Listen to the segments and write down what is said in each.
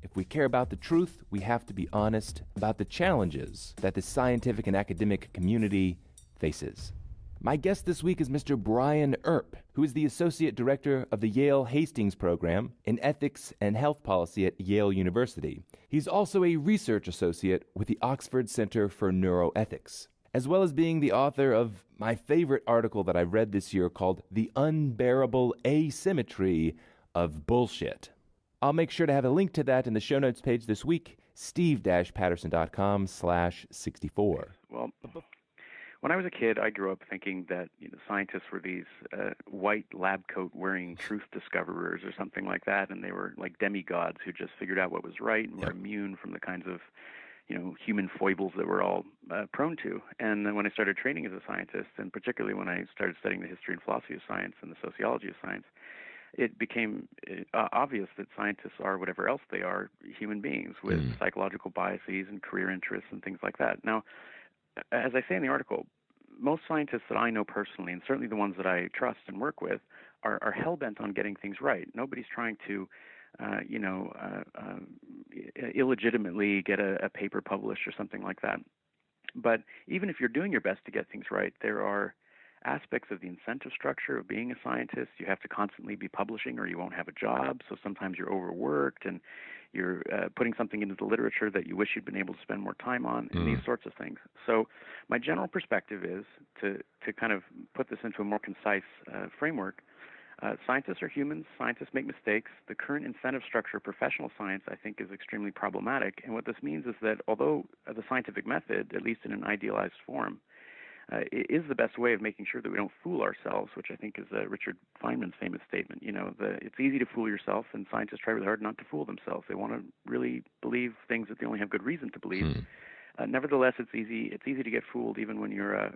If we care about the truth, we have to be honest about the challenges that the scientific and academic community faces. My guest this week is Mr. Brian Earp, who is the Associate Director of the Yale Hastings Program in Ethics and Health Policy at Yale University. He's also a research associate with the Oxford Center for Neuroethics, as well as being the author of my favorite article that I read this year called The Unbearable Asymmetry of Bullshit. I'll make sure to have a link to that in the show notes page this week, steve-patterson.com/64. Well, when I was a kid, I grew up thinking that scientists were these white lab coat wearing truth discoverers or something like that, and they were like demigods who just figured out what was right and were immune from the kinds of human foibles that we're all prone to. And then when I started training as a scientist, and particularly when I started studying the history and philosophy of science and the sociology of science, it became obvious that scientists are whatever else they are, human beings with psychological biases and career interests and things like that. Now, as I say in the article, most scientists that I know personally, and certainly the ones that I trust and work with, are hell-bent on getting things right. Nobody's trying to, illegitimately get a paper published or something like that. But even if you're doing your best to get things right, there are aspects of the incentive structure of being a scientist. You have to constantly be publishing or you won't have a job. So sometimes you're overworked and you're putting something into the literature that you wish you'd been able to spend more time on, and these sorts of things. So my general perspective is to kind of put this into a more concise framework. Scientists are humans. Scientists make mistakes. The current incentive structure of professional science, I think, is extremely problematic. And what this means is that although the scientific method, at least in an idealized form, is the best way of making sure that we don't fool ourselves, which I think is Richard Feynman's famous statement. It's easy to fool yourself, and scientists try really hard not to fool themselves. They want to really believe things that they only have good reason to believe. Nevertheless, it's easy to get fooled even when you're a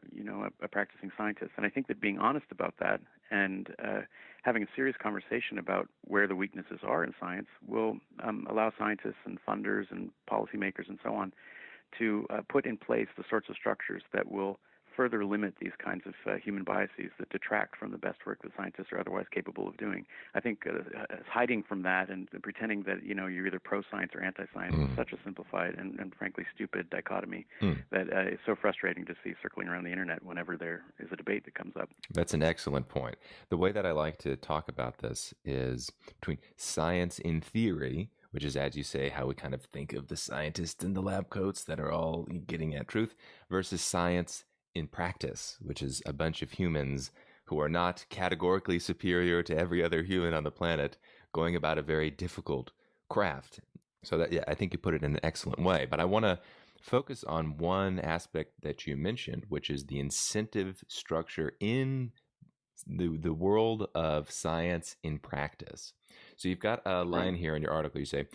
practicing scientist. And I think that being honest about that and having a serious conversation about where the weaknesses are in science will allow scientists and funders and policymakers and so on to put in place the sorts of structures that will further limit these kinds of human biases that detract from the best work that scientists are otherwise capable of doing. I think hiding from that and pretending that you're either pro-science or anti-science is such a simplified and frankly stupid dichotomy that is so frustrating to see circling around the internet whenever there is a debate that comes up. That's an excellent point. The way that I like to talk about this is between science in theory, which is, as you say, how we kind of think of the scientists in the lab coats that are all getting at truth, versus science in practice, which is a bunch of humans who are not categorically superior to every other human on the planet, going about a very difficult craft. So that, I think you put it in an excellent way. But I want to focus on one aspect that you mentioned, which is the incentive structure in the world of science in practice. So you've got a line here in your article. You say,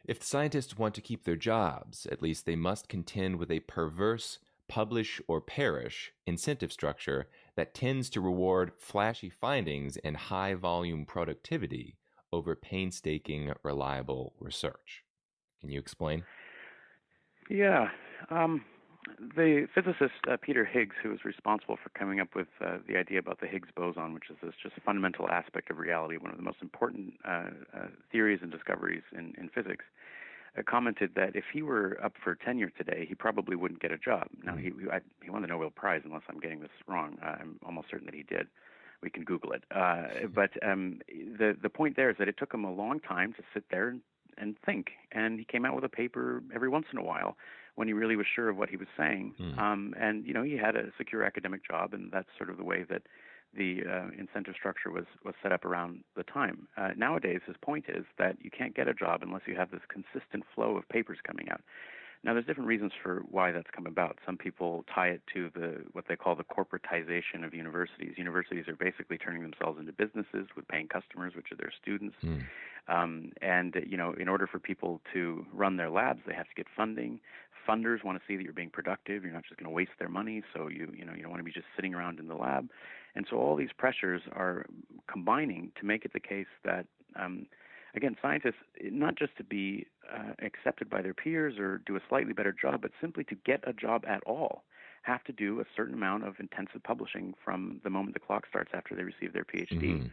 if the scientists want to keep their jobs, at least they must contend with a perverse publish or perish incentive structure that tends to reward flashy findings and high volume productivity over painstaking, reliable research. Can you explain? Yeah. The physicist Peter Higgs, who was responsible for coming up with the idea about the Higgs boson, which is this just fundamental aspect of reality, one of the most important theories and discoveries in physics, commented that if he were up for tenure today, he probably wouldn't get a job. Now, he won the Nobel Prize, unless I'm getting this wrong. I'm almost certain that he did. We can Google it. But the point there is that it took him a long time to sit there and think, and he came out with a paper every once in a while when he really was sure of what he was saying. And he had a secure academic job, and that's sort of the way that the incentive structure was set up around the time. Nowadays, his point is that you can't get a job unless you have this consistent flow of papers coming out. Now, there's different reasons for why that's come about. Some people tie it to what they call the corporatization of universities. Universities are basically turning themselves into businesses with paying customers, which are their students. And in order for people to run their labs, they have to get funding. Funders want to see that you're being productive. You're not just going to waste their money, so you don't want to be just sitting around in the lab. And so all these pressures are combining to make it the case that, again, scientists, not just to be accepted by their peers or do a slightly better job, but simply to get a job at all, have to do a certain amount of intensive publishing from the moment the clock starts after they receive their PhD.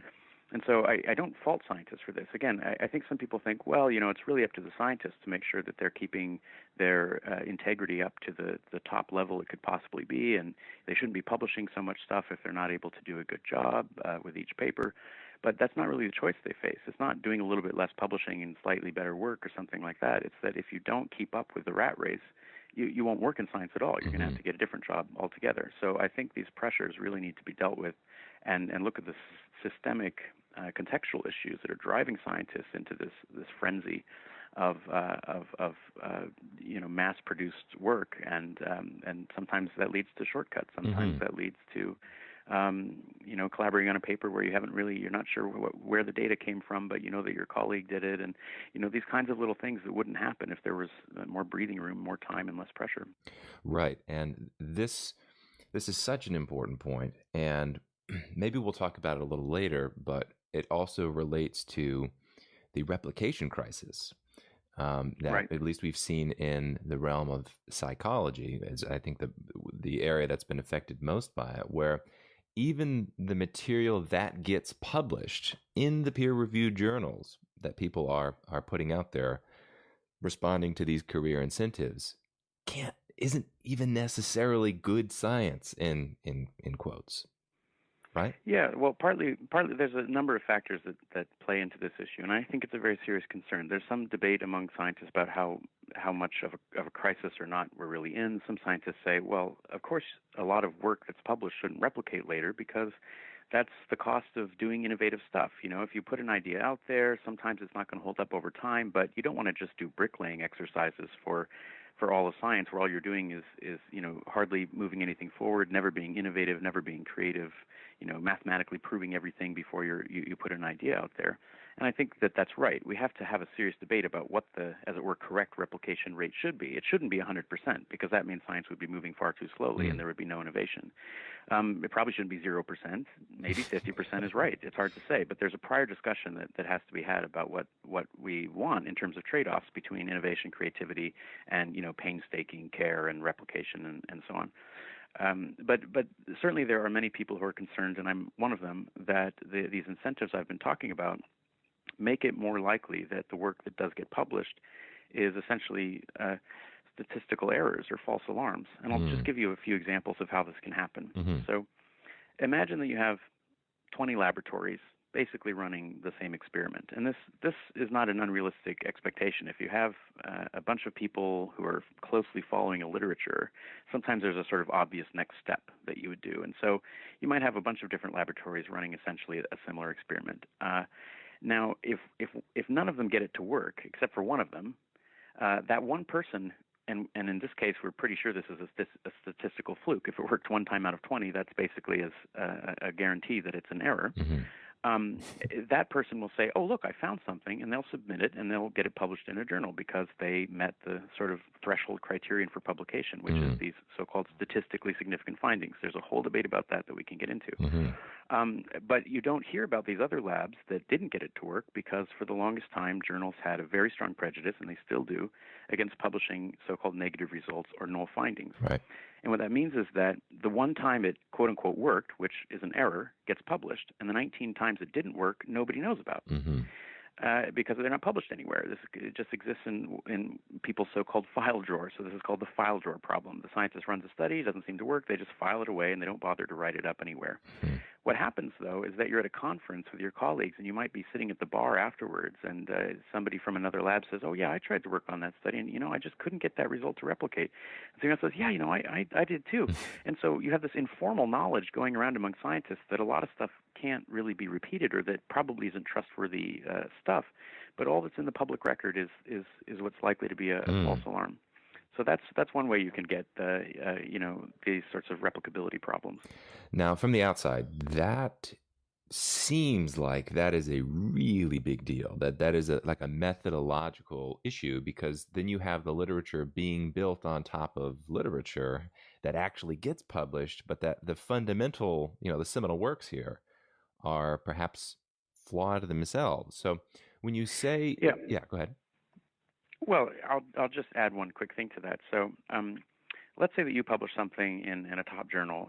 And so I don't fault scientists for this. Again, I think some people think, well, it's really up to the scientists to make sure that they're keeping their integrity up to the top level it could possibly be, and they shouldn't be publishing so much stuff if they're not able to do a good job with each paper. But that's not really the choice they face. It's not doing a little bit less publishing and slightly better work or something like that. It's that if you don't keep up with the rat race, you won't work in science at all. You're going to have to get a different job altogether. So I think these pressures really need to be dealt with, and look at the systemic contextual issues that are driving scientists into this frenzy of mass-produced work, and sometimes that leads to shortcuts. Sometimes that leads to collaborating on a paper where you're not sure where the data came from, but you know that your colleague did it, and these kinds of little things that wouldn't happen if there was more breathing room, more time, and less pressure. Right, and this is such an important point, and maybe we'll talk about it a little later, but it also relates to the replication crisis that Right. at least we've seen in the realm of psychology, as I think the area that's been affected most by it, where even the material that gets published in the peer-reviewed journals that people are putting out there, responding to these career incentives, isn't even necessarily good science in quotes, right? Yeah, well, partly there's a number of factors that play into this issue, and I think it's a very serious concern. There's some debate among scientists about how much of a crisis or not we're really in. Some scientists say, well, of course, a lot of work that's published shouldn't replicate later because that's the cost of doing innovative stuff. If you put an idea out there, sometimes it's not going to hold up over time, but you don't want to just do bricklaying exercises for all of science where all you're doing is hardly moving anything forward, never being innovative, never being creative, mathematically proving everything before you put an idea out there. And I think that that's right. We have to have a serious debate about what the, as it were, correct replication rate should be. It shouldn't be 100% because that means science would be moving far too slowly and there would be no innovation. It probably shouldn't be 0%. Maybe 50% is right. It's hard to say. But there's a prior discussion that has to be had about what we want in terms of trade-offs between innovation, creativity, and painstaking care and replication and so on. But certainly there are many people who are concerned, and I'm one of them, that these incentives I've been talking about make it more likely that the work that does get published is essentially statistical errors or false alarms. And I'll just give you a few examples of how this can happen. So imagine that you have 20 laboratories basically running the same experiment. And this is not an unrealistic expectation. If you have a bunch of people who are closely following a literature, sometimes there's a sort of obvious next step that you would do. And so you might have a bunch of different laboratories running essentially a similar experiment. Now, if none of them get it to work, except for one of them, that one person, and in this case, we're pretty sure this is a statistical fluke. If it worked one time out of 20, that's basically a guarantee that it's an error. That person will say, oh, look, I found something, and they'll submit it, and they'll get it published in a journal because they met the sort of threshold criterion for publication, which is these so-called statistically significant findings. There's a whole debate about that we can get into. But you don't hear about these other labs that didn't get it to work because for the longest time, journals had a very strong prejudice, and they still do, against publishing so-called negative results or null findings. Right. And what that means is that the one time it quote-unquote worked, which is an error, gets published, and the 19 times it didn't work, nobody knows about. Because they're not published anywhere. It just exists in people's so-called file drawer. So this is called the file drawer problem. The scientist runs a study, it doesn't seem to work, they just file it away, and they don't bother to write it up anywhere. What happens, though, is that you're at a conference with your colleagues, and you might be sitting at the bar afterwards, and somebody from another lab says, oh, yeah, I tried to work on that study, and, I just couldn't get that result to replicate. And someone else says, yeah, I did too. And so you have this informal knowledge going around among scientists that a lot of stuff can't really be repeated or that probably isn't trustworthy stuff. But all that's in the public record is what's likely to be a false alarm. So that's one way you can get these sorts of replicability problems. Now, from the outside, that seems like that is a really big deal. That is like a methodological issue, because then you have the literature being built on top of literature that actually gets published, but that the fundamental, the seminal works here are perhaps flawed themselves. So when you say, yeah, go ahead. Well, I'll just add one quick thing to that. So let's say that you publish something in a top journal,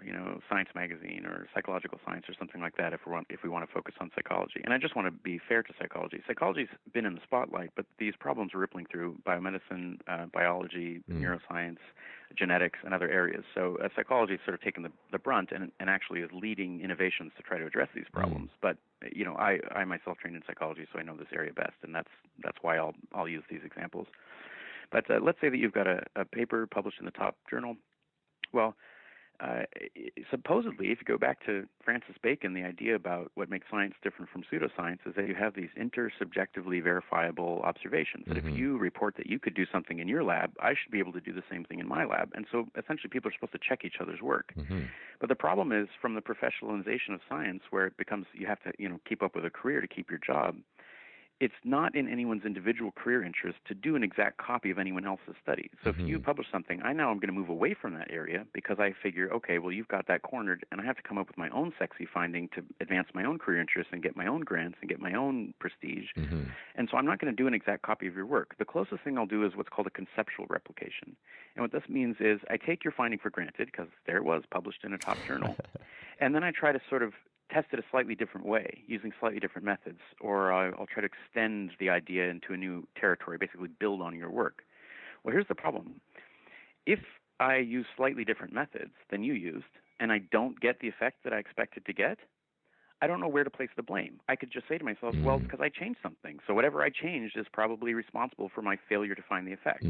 Science magazine or Psychological Science or something like that, if we want to focus on psychology. And I just want to be fair to psychology. Psychology's been in the spotlight, but these problems are rippling through biomedicine, biology, neuroscience, genetics, and other areas. So psychology has sort of taken the brunt and actually is leading innovations to try to address these problems. But I myself trained in psychology, so I know this area best, and that's why I'll use these examples. But let's say that you've got a paper published in the top journal. Well, supposedly, if you go back to Francis Bacon, the idea about what makes science different from pseudoscience is that you have these intersubjectively verifiable observations. That if you report that you could do something in your lab, I should be able to do the same thing in my lab. And so essentially people are supposed to check each other's work. But the problem is from the professionalization of science, where it becomes you have to keep up with a career to keep your job. It's not in anyone's individual career interest to do an exact copy of anyone else's study. So if you publish something, I now am going to move away from that area because I figure, okay, well, you've got that cornered, and I have to come up with my own sexy finding to advance my own career interests and get my own grants and get my own prestige. And so I'm not going to do an exact copy of your work. The closest thing I'll do is what's called a conceptual replication. And what this means is I take your finding for granted because there it was published in a top journal, and then I try to sort of test it a slightly different way using slightly different methods, or I'll try to extend the idea into a new territory, basically build on your work. Well, here's the problem. If I use slightly different methods than you used and I don't get the effect that I expected to get, I don't know where to place the blame. I could just say to myself, well, it's because I changed something. So whatever I changed is probably responsible for my failure to find the effect.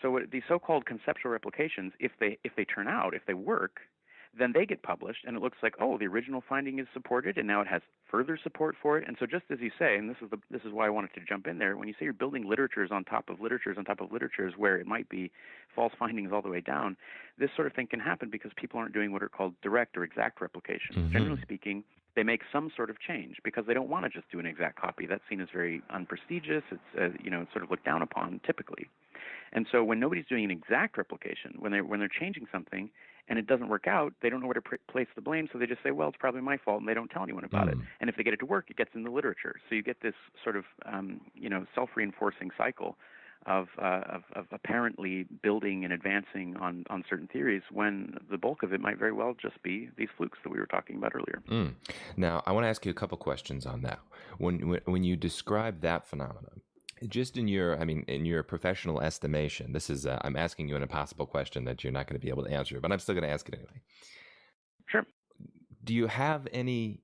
So these so-called conceptual replications, if they turn out, if they work, then they get published, and it looks like, oh, the original finding is supported, and now it has further support for it. And so just as you say, and this is why I wanted to jump in there, when you say you're building literatures on top of literatures on top of literatures where it might be false findings all the way down, this sort of thing can happen because people aren't doing what are called direct or exact replications. Generally speaking, they make some sort of change because they don't want to just do an exact copy. That's seen as very unprestigious. It's it's sort of looked down upon typically. And so when nobody's doing an exact replication, when they're changing something and it doesn't work out, they don't know where to place the blame, so they just say, well, it's probably my fault, and they don't tell anyone about it. And if they get it to work, it gets in the literature. So you get this sort of self-reinforcing cycle of apparently building and advancing on certain theories when the bulk of it might very well just be these flukes that we were talking about earlier. Now, I want to ask you a couple questions on that. When you describe that phenomenon, just in your professional estimation, this is I'm asking you an impossible question that you're not going to be able to answer, but I'm still going to ask it anyway. Sure. Do you have any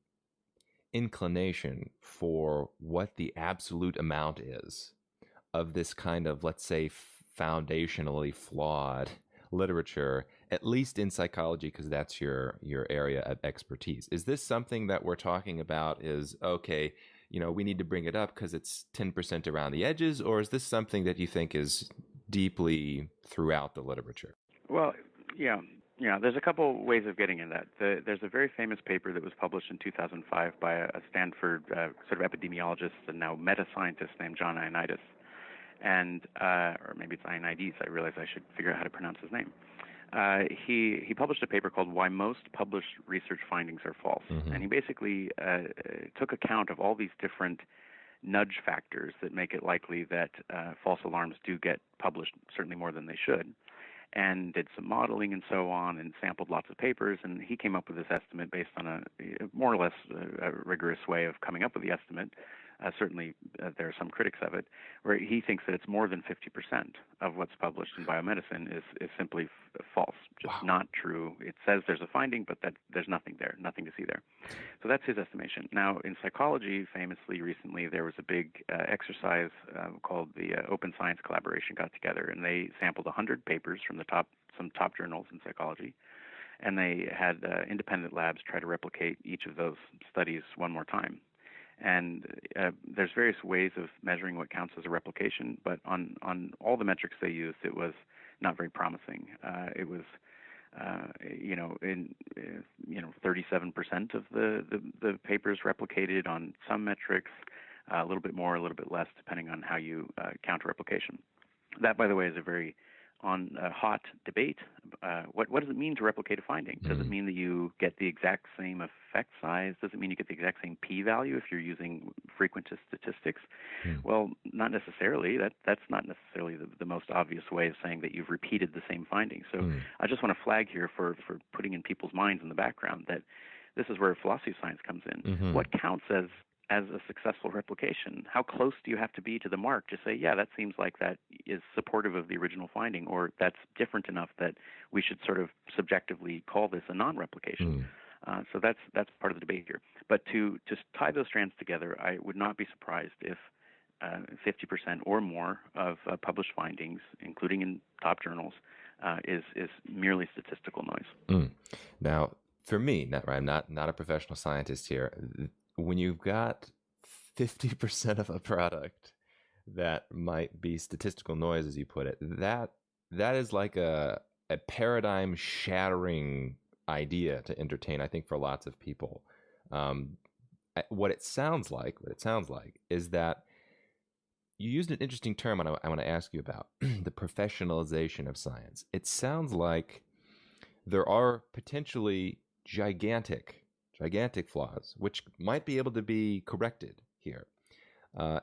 inclination for what the absolute amount is of this kind of, let's say, foundationally flawed literature, at least in psychology, because that's your area of expertise? Is this something that we're talking about is, okay, we need to bring it up because it's 10% around the edges, or is this something that you think is deeply throughout the literature? Well, yeah. There's a couple ways of getting in that. There's a very famous paper that was published in 2005 by a Stanford sort of epidemiologist and now meta-scientist named John Ioannidis. And, or maybe it's Ioannidis. I realize I should figure out how to pronounce his name. He published a paper called Why Most Published Research Findings Are False. And he basically took account of all these different nudge factors that make it likely that false alarms do get published, certainly more than they should, and did some modeling and so on and sampled lots of papers. And he came up with this estimate based on a more or less a rigorous way of coming up with the estimate. Certainly, there are some critics of it, where he thinks that it's more than 50% of what's published in biomedicine is simply false, just not true. It says there's a finding, but that there's nothing there, nothing to see there. So that's his estimation. Now, in psychology, famously recently, there was a big exercise called the Open Science Collaboration got together, and they sampled 100 papers from some top journals in psychology, and they had independent labs try to replicate each of those studies one more time. And there's various ways of measuring what counts as a replication, but on all the metrics they used, it was not very promising. It was, 37% of the papers replicated on some metrics, a little bit more, a little bit less, depending on how you count replication. That, by the way, is a very on a hot debate. What does it mean to replicate a finding? Does it mean that you get the exact same effect size? Does it mean you get the exact same p-value if you're using frequentist statistics? Well, not necessarily. That's not necessarily the most obvious way of saying that you've repeated the same finding. So I just want to flag here for putting in people's minds in the background that this is where philosophy of science comes in. What counts as a successful replication? How close do you have to be to the mark to say, yeah, that seems like that is supportive of the original finding, or that's different enough that we should sort of subjectively call this a non-replication? So that's part of the debate here. But to tie those strands together, I would not be surprised if 50% or more of published findings, including in top journals, is merely statistical noise. Now, for me, I'm not a professional scientist here. When you've got 50% of a product that might be statistical noise, as you put it, that is like a paradigm shattering idea to entertain, I think, for lots of people. What it sounds like is that you used an interesting term I want to ask you about, the professionalization of science. It sounds like there are potentially gigantic flaws, which might be able to be corrected here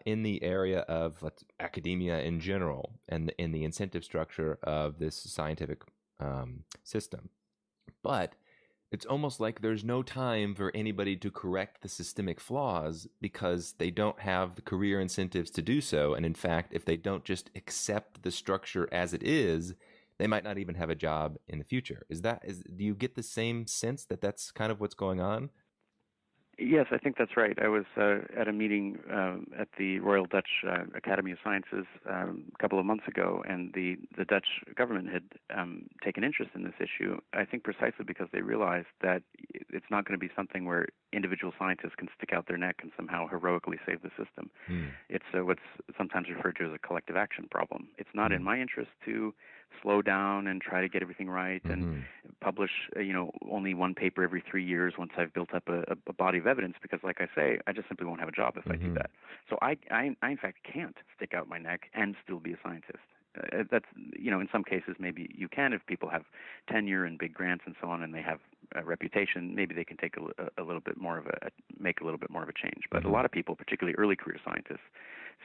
in the area of academia in general and in the incentive structure of this scientific system. But it's almost like there's no time for anybody to correct the systemic flaws because they don't have the career incentives to do so. And in fact, if they don't just accept the structure as it is, they might not even have a job in the future. Do you get the same sense that that's kind of what's going on? Yes, I think that's right. I was at a meeting at the Royal Dutch Academy of Sciences a couple of months ago, and the Dutch government had taken interest in this issue, I think precisely because they realized that it's not going to be something where individual scientists can stick out their neck and somehow heroically save the system. It's what's sometimes referred to as a collective action problem. It's not in my interest to slow down and try to get everything right and publish only one paper every 3 years once I've built up a body of evidence, because like I say, I just simply won't have a job if I do that. So I in fact can't stick out my neck and still be a scientist. That's in some cases maybe you can if people have tenure and big grants and so on, and they have a reputation. Maybe they can take a little bit more of make a little bit more of a change. But a lot of people, particularly early career scientists,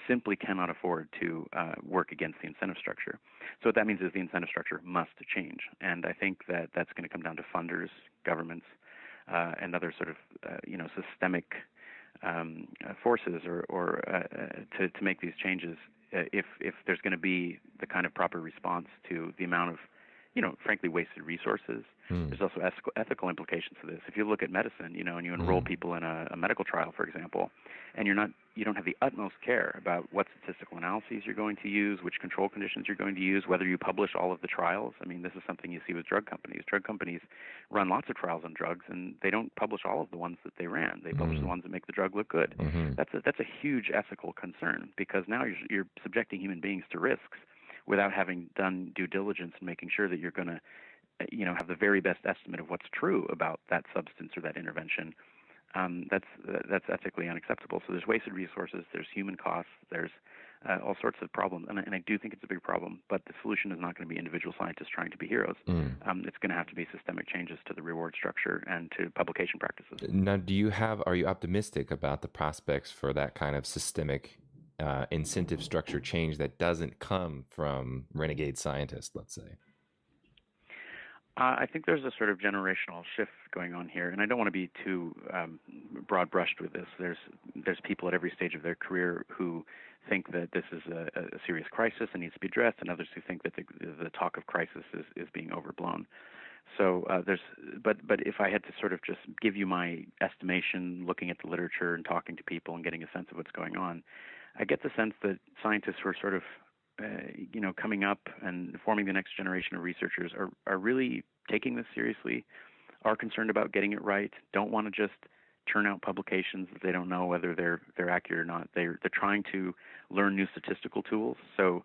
simply cannot afford to work against the incentive structure. So what that means is the incentive structure must change, and I think that that's going to come down to funders, governments, and other sort of systemic forces or to make these changes. If there's going to be the kind of proper response to the amount of frankly wasted resources. There's also ethical implications to this. If you look at medicine, and you enroll people in a medical trial, for example, and you don't have the utmost care about what statistical analyses you're going to use, which control conditions you're going to use, whether you publish all of the trials. I mean, this is something you see with drug companies. Drug companies run lots of trials on drugs, and they don't publish all of the ones that they ran. They publish the ones that make the drug look good. That's a huge ethical concern, because now you're subjecting human beings to risks without having done due diligence and making sure that you're going to, have the very best estimate of what's true about that substance or that intervention. That's ethically unacceptable. So there's wasted resources, there's human costs, there's all sorts of problems, and I do think it's a big problem. But the solution is not going to be individual scientists trying to be heroes. It's going to have to be systemic changes to the reward structure and to publication practices. Now, are you optimistic about the prospects for that kind of systemic incentive structure change that doesn't come from renegade scientists, let's say? I think there's a sort of generational shift going on here, and I don't want to be too broad-brushed with this. There's people at every stage of their career who think that this is a serious crisis and needs to be addressed, and others who think that the talk of crisis is being overblown. So but if I had to sort of just give you my estimation, looking at the literature and talking to people and getting a sense of what's going on, I get the sense that scientists who are sort of coming up and forming the next generation of researchers are really taking this seriously, are concerned about getting it right, don't want to just churn out publications that they don't know whether they're accurate or not. They're trying to learn new statistical tools. So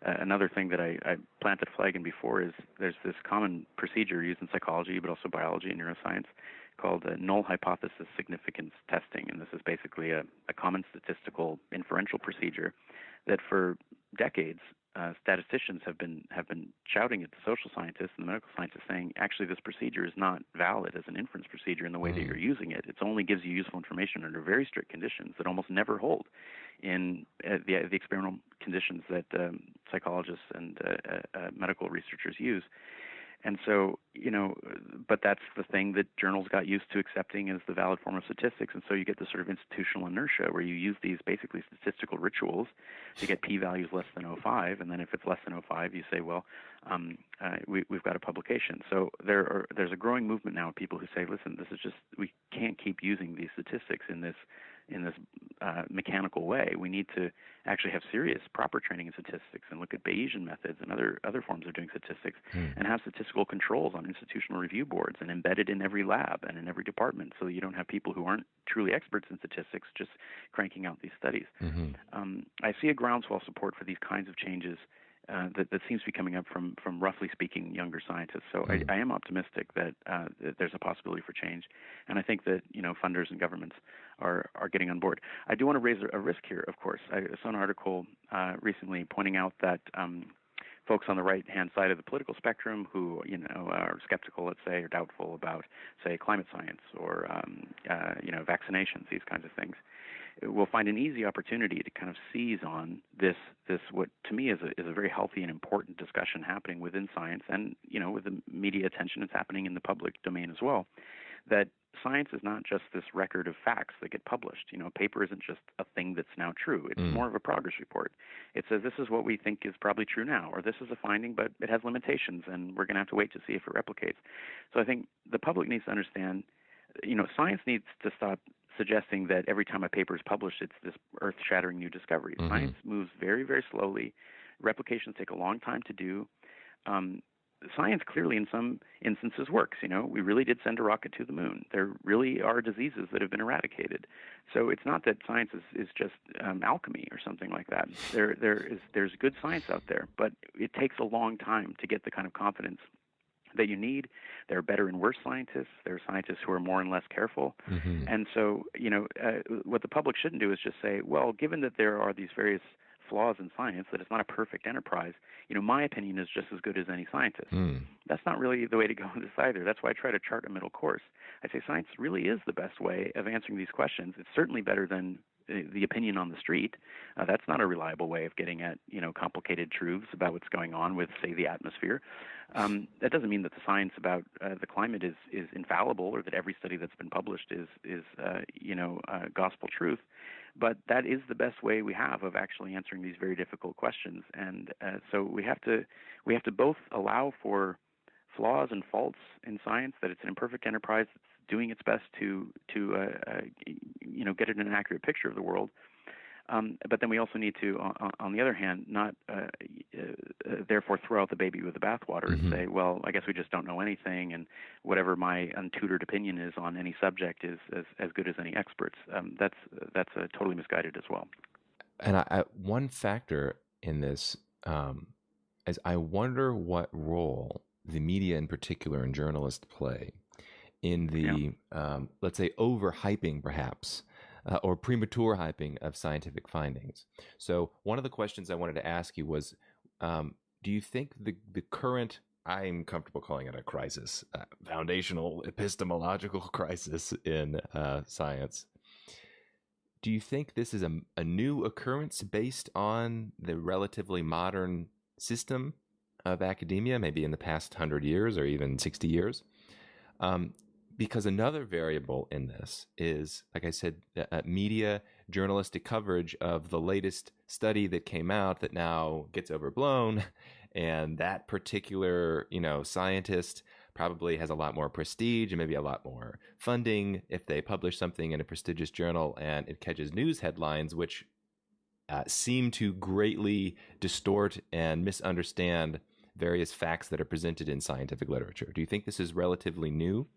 another thing that I planted a flag in before is there's this common procedure used in psychology, but also biology and neuroscience, called null hypothesis significance testing. And this is basically a common statistical inferential procedure that for decades statisticians have been shouting at the social scientists and the medical scientists, saying actually this procedure is not valid as an inference procedure in the way that you're using it. It only gives you useful information under very strict conditions that almost never hold in the experimental conditions that psychologists and medical researchers use. And so, but that's the thing that journals got used to accepting as the valid form of statistics. And so you get this sort of institutional inertia where you use these basically statistical rituals to get p-values less than 0.05. And then if it's less than 0.05, you say, well, we've got a publication. So there's a growing movement now of people who say, listen, we can't keep using these statistics in this mechanical way. We need to actually have serious, proper training in statistics and look at Bayesian methods and other forms of doing statistics, and have statistical controls on institutional review boards and embedded in every lab and in every department, so you don't have people who aren't truly experts in statistics just cranking out these studies. I see a groundswell support for these kinds of changes that seems to be coming up from roughly speaking, younger scientists. So I am optimistic that there's a possibility for change, and I think that funders and governments are getting on board. I do want to raise a risk here, of course. I saw an article recently pointing out that folks on the right-hand side of the political spectrum who are skeptical, let's say, or doubtful about, say, climate science or vaccinations, these kinds of things, will find an easy opportunity to kind of seize on this what to me is a very healthy and important discussion happening within science, and with the media attention it's happening in the public domain as well, that science is not just this record of facts that get published. A paper isn't just a thing that's now true. It's more of a progress report. It says this is what we think is probably true now, or this is a finding, but it has limitations, and we're going to have to wait to see if it replicates. So I think the public needs to understand, science needs to stop suggesting that every time a paper is published, it's this earth-shattering new discovery. Science moves very, very slowly. Replications take a long time to do. Science clearly in some instances works. We really did send a rocket to the moon. There really are diseases that have been eradicated. So it's not that science is just alchemy or something like that. There's good science out there, but it takes a long time to get the kind of confidence that you need. There are better and worse scientists. There are scientists who are more and less careful. And so, what the public shouldn't do is just say, well, given that there are these various flaws in science, that it's not a perfect enterprise, my opinion is just as good as any scientist. That's not really the way to go in this either. That's why I try to chart a middle course. I say science really is the best way of answering these questions. It's certainly better than the opinion on the street. That's not a reliable way of getting at complicated truths about what's going on with, say, the atmosphere. That doesn't mean that the science about the climate is infallible, or that every study that's been published is gospel truth. But that is the best way we have of actually answering these very difficult questions. And so we have to both allow for flaws and faults in science, that it's an imperfect enterprise that's doing its best to get an accurate picture of the world. But then we also need to, on the other hand, not therefore throw out the baby with the bathwater and say, well, I guess we just don't know anything, and whatever my untutored opinion is on any subject is as good as any experts. That's totally misguided as well. And one factor in this is I wonder what role the media in particular and journalists play in the, let's say, overhyping perhaps, or premature hyping of scientific findings. So one of the questions I wanted to ask you was, do you think the current, I'm comfortable calling it a crisis, foundational epistemological crisis in science, do you think this is a new occurrence based on the relatively modern system of academia, maybe in the past 100 years or even 60 years? Because another variable in this is, like I said, media journalistic coverage of the latest study that came out that now gets overblown, and that particular, scientist probably has a lot more prestige and maybe a lot more funding if they publish something in a prestigious journal, and it catches news headlines which seem to greatly distort and misunderstand various facts that are presented in scientific literature. Do you think this is relatively new?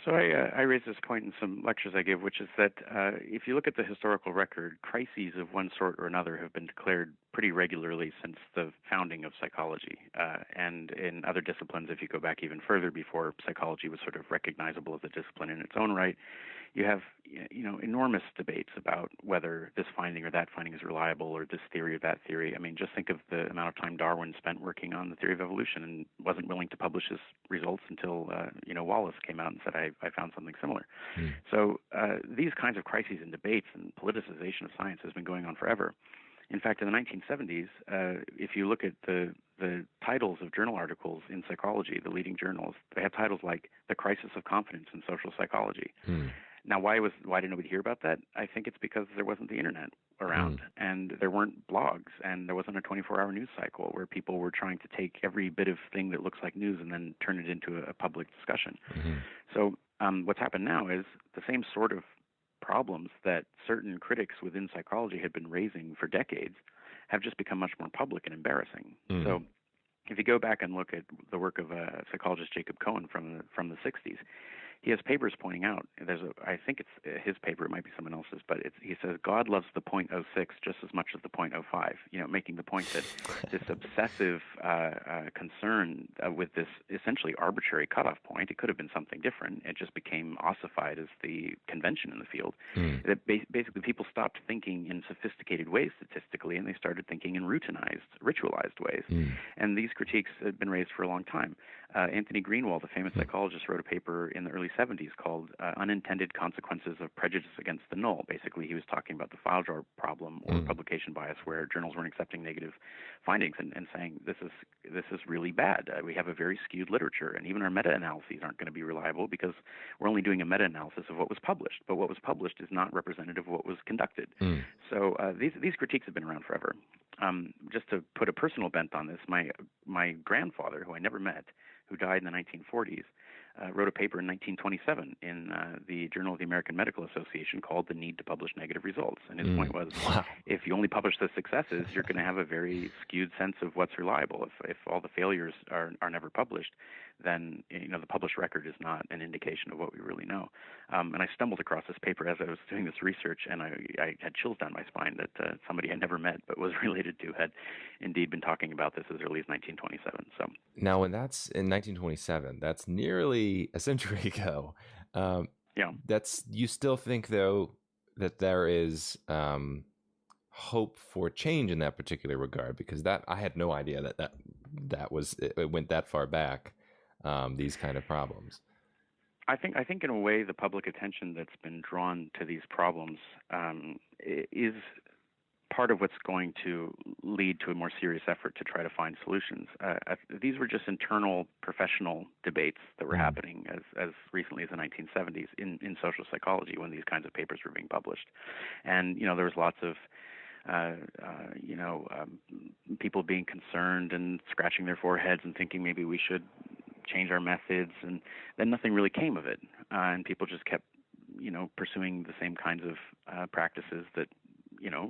So I raised this point in some lectures I give, which is that if you look at the historical record, crises of one sort or another have been declared pretty regularly since the founding of psychology. And in other disciplines, if you go back even further before psychology was sort of recognizable as a discipline in its own right, you have enormous debates about whether this finding or that finding is reliable, or this theory or that theory. I mean, just think of the amount of time Darwin spent working on the theory of evolution and wasn't willing to publish his results until Wallace came out and said, I found something similar. So these kinds of crises and debates and politicization of science has been going on forever. In fact, in the 1970s, if you look at the titles of journal articles in psychology, the leading journals, they had titles like "The Crisis of Confidence in Social Psychology." Now, why did nobody hear about that? I think it's because there wasn't the internet around, and there weren't blogs, and there wasn't a 24-hour news cycle where people were trying to take every bit of thing that looks like news and then turn it into a public discussion. So what's happened now is the same sort of problems that certain critics within psychology had been raising for decades have just become much more public and embarrassing. So if you go back and look at the work of psychologist Jacob Cohen from the 60s, he has papers pointing out, I think it's his paper, it might be someone else's, but he says God loves the .06 just as much as the .05, making the point that this obsessive concern with this essentially arbitrary cutoff point, it could have been something different, it just became ossified as the convention in the field, that basically people stopped thinking in sophisticated ways statistically, and they started thinking in routinized, ritualized ways. And these critiques had been raised for a long time. Anthony Greenwald, a famous psychologist, wrote a paper in the early 70s called Unintended Consequences of Prejudice Against the Null. Basically, he was talking about the file drawer problem or publication bias, where journals weren't accepting negative findings and saying this is really bad. We have a very skewed literature, and even our meta-analyses aren't going to be reliable because we're only doing a meta-analysis of what was published, but what was published is not representative of what was conducted. So these critiques have been around forever. Just to put a personal bent on this, my grandfather, who I never met, who died in the 1940s, wrote a paper in 1927 in the Journal of the American Medical Association called The Need to Publish Negative Results. And his point was, if you only publish the successes, you're going to have a very skewed sense of what's reliable. If all the failures are never published, then the published record is not an indication of what we really know. And I stumbled across this paper as I was doing this research, and I had chills down my spine that somebody I never met but was related to had indeed been talking about this as early as 1927. So now, when that's in 1927, that's nearly a century ago. You still think, though, that there is hope for change in that particular regard, because that I had no idea that was it went that far back. These kind of problems. I think in a way the public attention that's been drawn to these problems is part of what's going to lead to a more serious effort to try to find solutions. These were just internal professional debates that were happening as recently as the 1970s in social psychology when these kinds of papers were being published. And, there was lots of people being concerned and scratching their foreheads and thinking maybe we should change our methods, and then nothing really came of it. And people just kept, pursuing the same kinds of practices that,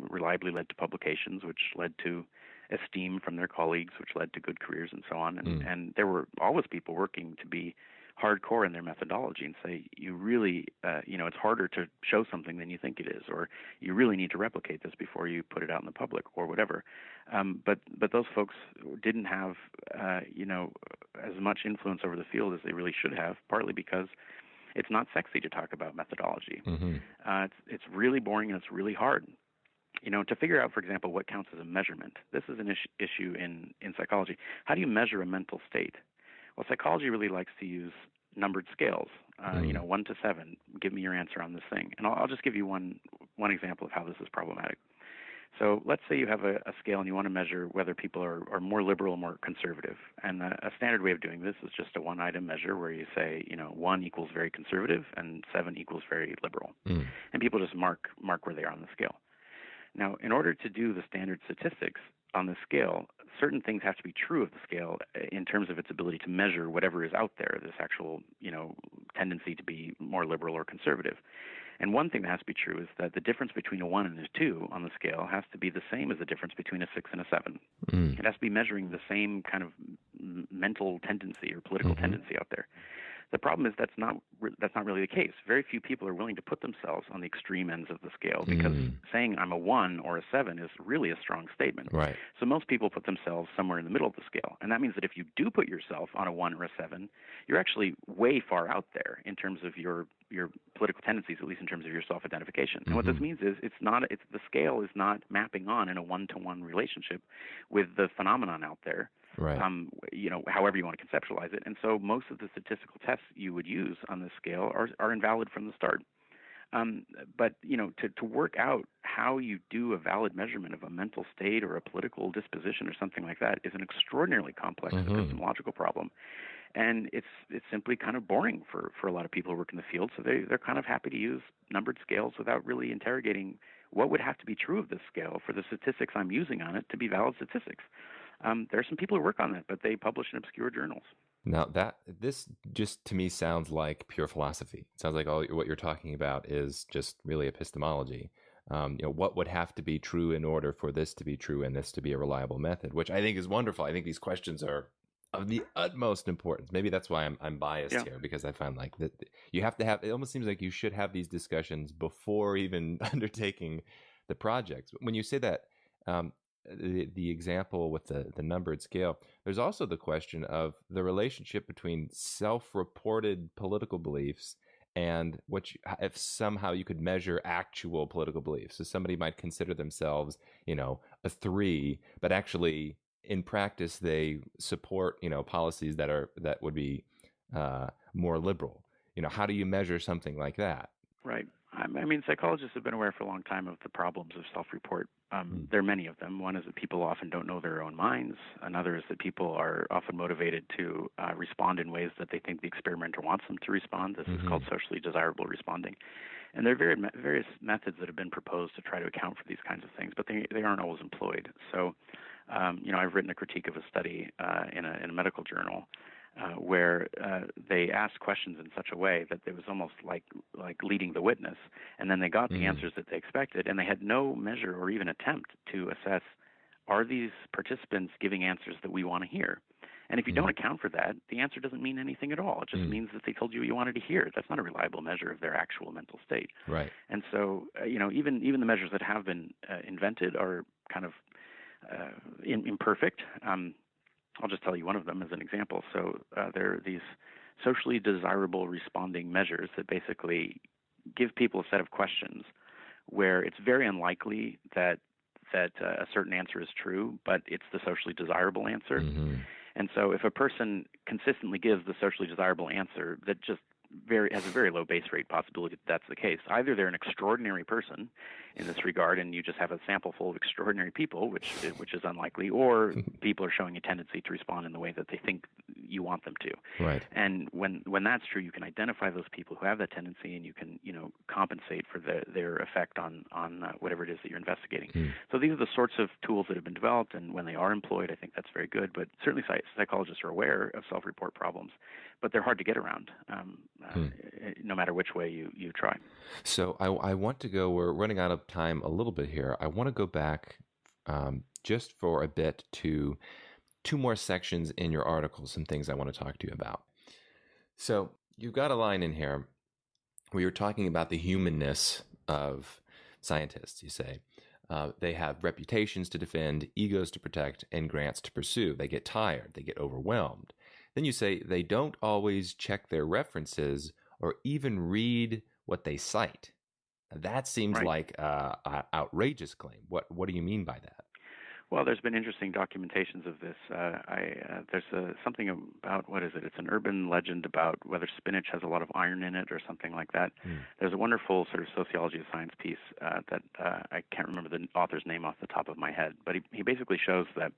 reliably led to publications, which led to esteem from their colleagues, which led to good careers and so on. And there were always people working to be hardcore in their methodology and say, you really, it's harder to show something than you think it is, or you really need to replicate this before you put it out in the public, or whatever. But those folks didn't have, as much influence over the field as they really should have, partly because it's not sexy to talk about methodology. It's really boring and it's really hard. To figure out, for example, what counts as a measurement. This is an issue in psychology. How do you measure a mental state? Well, psychology really likes to use numbered scales, 1 to 7. Give me your answer on this thing. And I'll just give you one example of how this is problematic. So let's say you have a scale and you want to measure whether people are more liberal or more conservative. And a standard way of doing this is just a one-item measure where you say, 1 equals very conservative and 7 equals very liberal. And people just mark where they are on the scale. Now, in order to do the standard statistics on the scale, certain things have to be true of the scale in terms of its ability to measure whatever is out there, this actual, tendency to be more liberal or conservative. And one thing that has to be true is that the difference between a 1 and a 2 on the scale has to be the same as the difference between a 6 and a 7. It has to be measuring the same kind of mental tendency or political tendency out there. The problem is that's not really the case. Very few people are willing to put themselves on the extreme ends of the scale, because saying I'm a 1 or a 7 is really a strong statement. Right. So most people put themselves somewhere in the middle of the scale, and that means that if you do put yourself on a 1 or a 7, you're actually way far out there in terms of your political tendencies, at least in terms of your self-identification. And what this means is the scale is not mapping on in a one-to-one relationship with the phenomenon out there. Right. However you want to conceptualize it. And so most of the statistical tests you would use on this scale are invalid from the start. But to work out how you do a valid measurement of a mental state or a political disposition or something like that is an extraordinarily complex epistemological problem. And it's simply kind of boring for a lot of people who work in the field. So they're kind of happy to use numbered scales without really interrogating what would have to be true of this scale for the statistics I'm using on it to be valid statistics. There are some people who work on that, but they publish in obscure journals. Now this just to me sounds like pure philosophy. It sounds like all what you're talking about is just really epistemology. What would have to be true in order for this to be true and this to be a reliable method, which I think is wonderful. I think these questions are of the utmost importance. Maybe that's why I'm biased here, because I find like that you have to have. It almost seems like you should have these discussions before even undertaking the projects. When you say that. The example with the numbered scale, there's also the question of the relationship between self-reported political beliefs and if somehow you could measure actual political beliefs. So somebody might consider themselves, a 3, but actually in practice they support, policies that would be more liberal. How do you measure something like that? Right. I mean, psychologists have been aware for a long time of the problems of self-report. There are many of them. One is that people often don't know their own minds. Another is that people are often motivated to respond in ways that they think the experimenter wants them to respond. This is called socially desirable responding. And there are various methods that have been proposed to try to account for these kinds of things, but they aren't always employed. So, I've written a critique of a study in a medical journal where they asked questions in such a way that it was almost like leading the witness, and then they got the answers that they expected, and they had no measure or even attempt to assess, are these participants giving answers that we want to hear? And if you don't account for that, the answer doesn't mean anything at all. It just means that they told you what you wanted to hear. That's not a reliable measure of their actual mental state. Right. And so, even the measures that have been invented are kind of imperfect. I'll just tell you one of them as an example. So there are these socially desirable responding measures that basically give people a set of questions where it's very unlikely that a certain answer is true, but it's the socially desirable answer. And so if a person consistently gives the socially desirable answer that just has a very low base rate possibility that that's the case. Either they're an extraordinary person in this regard, and you just have a sample full of extraordinary people, which is unlikely, or people are showing a tendency to respond in the way that they think you want them to. Right. And when that's true, you can identify those people who have that tendency, and you can compensate for their effect on whatever it is that you're investigating. So these are the sorts of tools that have been developed, and when they are employed, I think that's very good. But certainly psychologists are aware of self-report problems, but they're hard to get around. No matter which way you try. So I want to go, we're running out of time a little bit here. I want to go back just for a bit to 2 more sections in your article, some things I want to talk to you about. So you've got a line in here where you're talking about the humanness of scientists. You say they have reputations to defend, egos to protect, and grants to pursue. They get tired, they get overwhelmed. Then you say they don't always check their references or even read what they cite. That seems like an outrageous claim. What do you mean by that? Well, there's been interesting documentations of this. There's something about, what is it? It's an urban legend about whether spinach has a lot of iron in it or something like that. There's a wonderful sort of sociology of science piece that I can't remember the author's name off the top of my head, but he basically shows that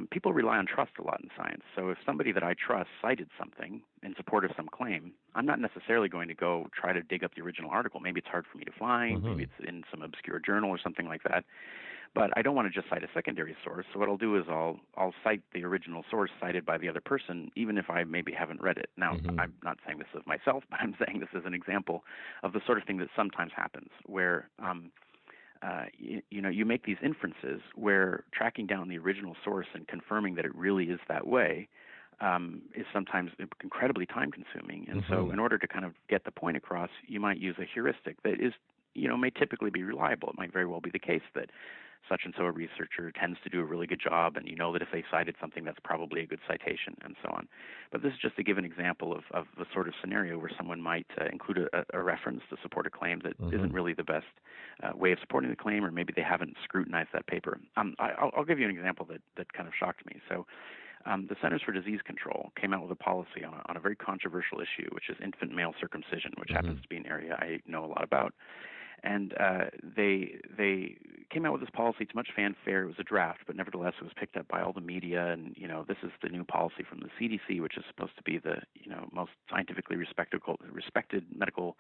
people rely on trust a lot in science. So if somebody that I trust cited something in support of some claim, I'm not necessarily going to go try to dig up the original article. Maybe it's hard for me to find. Maybe it's in some obscure journal or something like that. But I don't want to just cite a secondary source. So what I'll do is I'll cite the original source cited by the other person, even if I maybe haven't read it. Now, I'm not saying this of myself, but I'm saying this as an example of the sort of thing that sometimes happens where you make these inferences where tracking down the original source and confirming that it really is that way is sometimes incredibly time consuming. And Mm-hmm. so in order to kind of get the point across, you might use a heuristic that is, may typically be reliable. It might very well be the case that such and so a researcher tends to do a really good job, and you know that if they cited something, that's probably a good citation, and so on. But this is just to give an example of the sort of scenario where someone might include a reference to support a claim that Mm-hmm. isn't really the best way of supporting the claim, or maybe they haven't scrutinized that paper. I'll give you an example that kind of shocked me. So the Centers for Disease Control came out with a policy on a very controversial issue, which is infant male circumcision, which Mm-hmm. happens to be an area I know a lot about. And they came out with this policy. It's much fanfare. It was a draft, but nevertheless, it was picked up by all the media. And this is the new policy from the CDC, which is supposed to be the most scientifically respected medical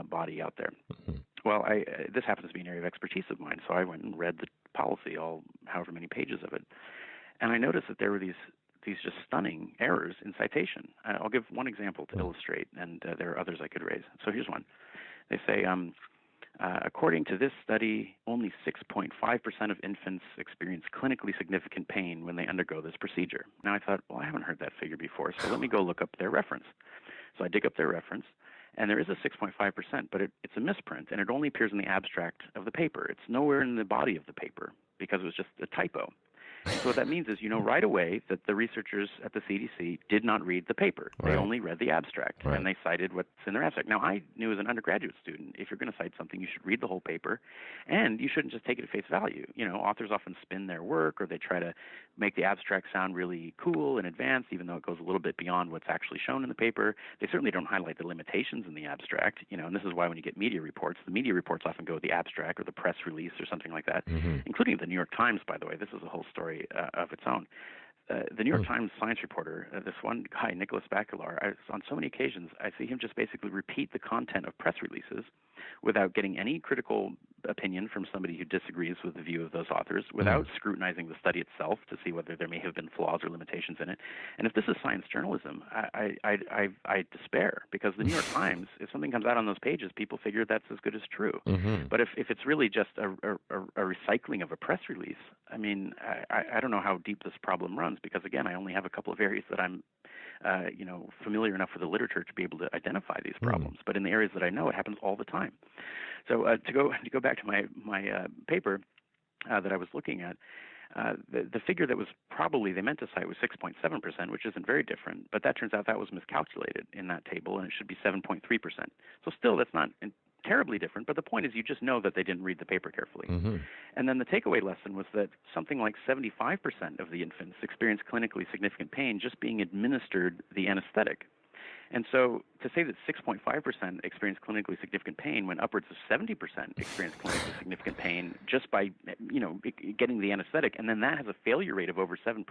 body out there. Mm-hmm. Well, this happens to be an area of expertise of mine, so I went and read the policy, all however many pages of it, and I noticed that there were these just stunning errors in citation. I'll give one example to illustrate, and there are others I could raise. So here's one. They say, according to this study, only 6.5% of infants experience clinically significant pain when they undergo this procedure. Now I thought, well, I haven't heard that figure before, so let me go look up their reference. So I dig up their reference, and there is a 6.5%, but it's a misprint, and it only appears in the abstract of the paper. It's nowhere in the body of the paper because it was just a typo. So what that means is right away that the researchers at the CDC did not read the paper. They Right. only read the abstract, Right. and they cited what's in their abstract. Now, I knew as an undergraduate student, if you're going to cite something, you should read the whole paper, and you shouldn't just take it at face value. Authors often spin their work, or they try to make the abstract sound really cool and advanced, even though it goes a little bit beyond what's actually shown in the paper. They certainly don't highlight the limitations in the abstract, and this is why when you get media reports, the media reports often go with the abstract or the press release or something like that, Mm-hmm. including the New York Times, by the way. This is a whole story of its own. The New York Times science reporter, this one guy, Nicholas Bacalar, on so many occasions, I see him just basically repeat the content of press releases without getting any critical opinion from somebody who disagrees with the view of those authors, without scrutinizing the study itself to see whether there may have been flaws or limitations in it. And if this is science journalism, I despair, because the New York Times, if something comes out on those pages, people figure that's as good as true. Mm-hmm. But if it's really just a recycling of a press release, I mean, I don't know how deep this problem runs, because again, I only have a couple of areas that I'm familiar enough with the literature to be able to identify these problems. But in the areas that I know, it happens all the time. So to go back to my paper that I was looking at, the figure that was probably they meant to cite was 6.7%, which isn't very different. But that turns out that was miscalculated in that table, and it should be 7.3%. So still, that's not terribly different. But the point is, you just know that they didn't read the paper carefully. Mm-hmm. And then the takeaway lesson was that something like 75% of the infants experienced clinically significant pain just being administered the anesthetic. And so to say that 6.5% experienced clinically significant pain when upwards of 70% experienced clinically significant pain just by getting the anesthetic, and then that has a failure rate of over 7%,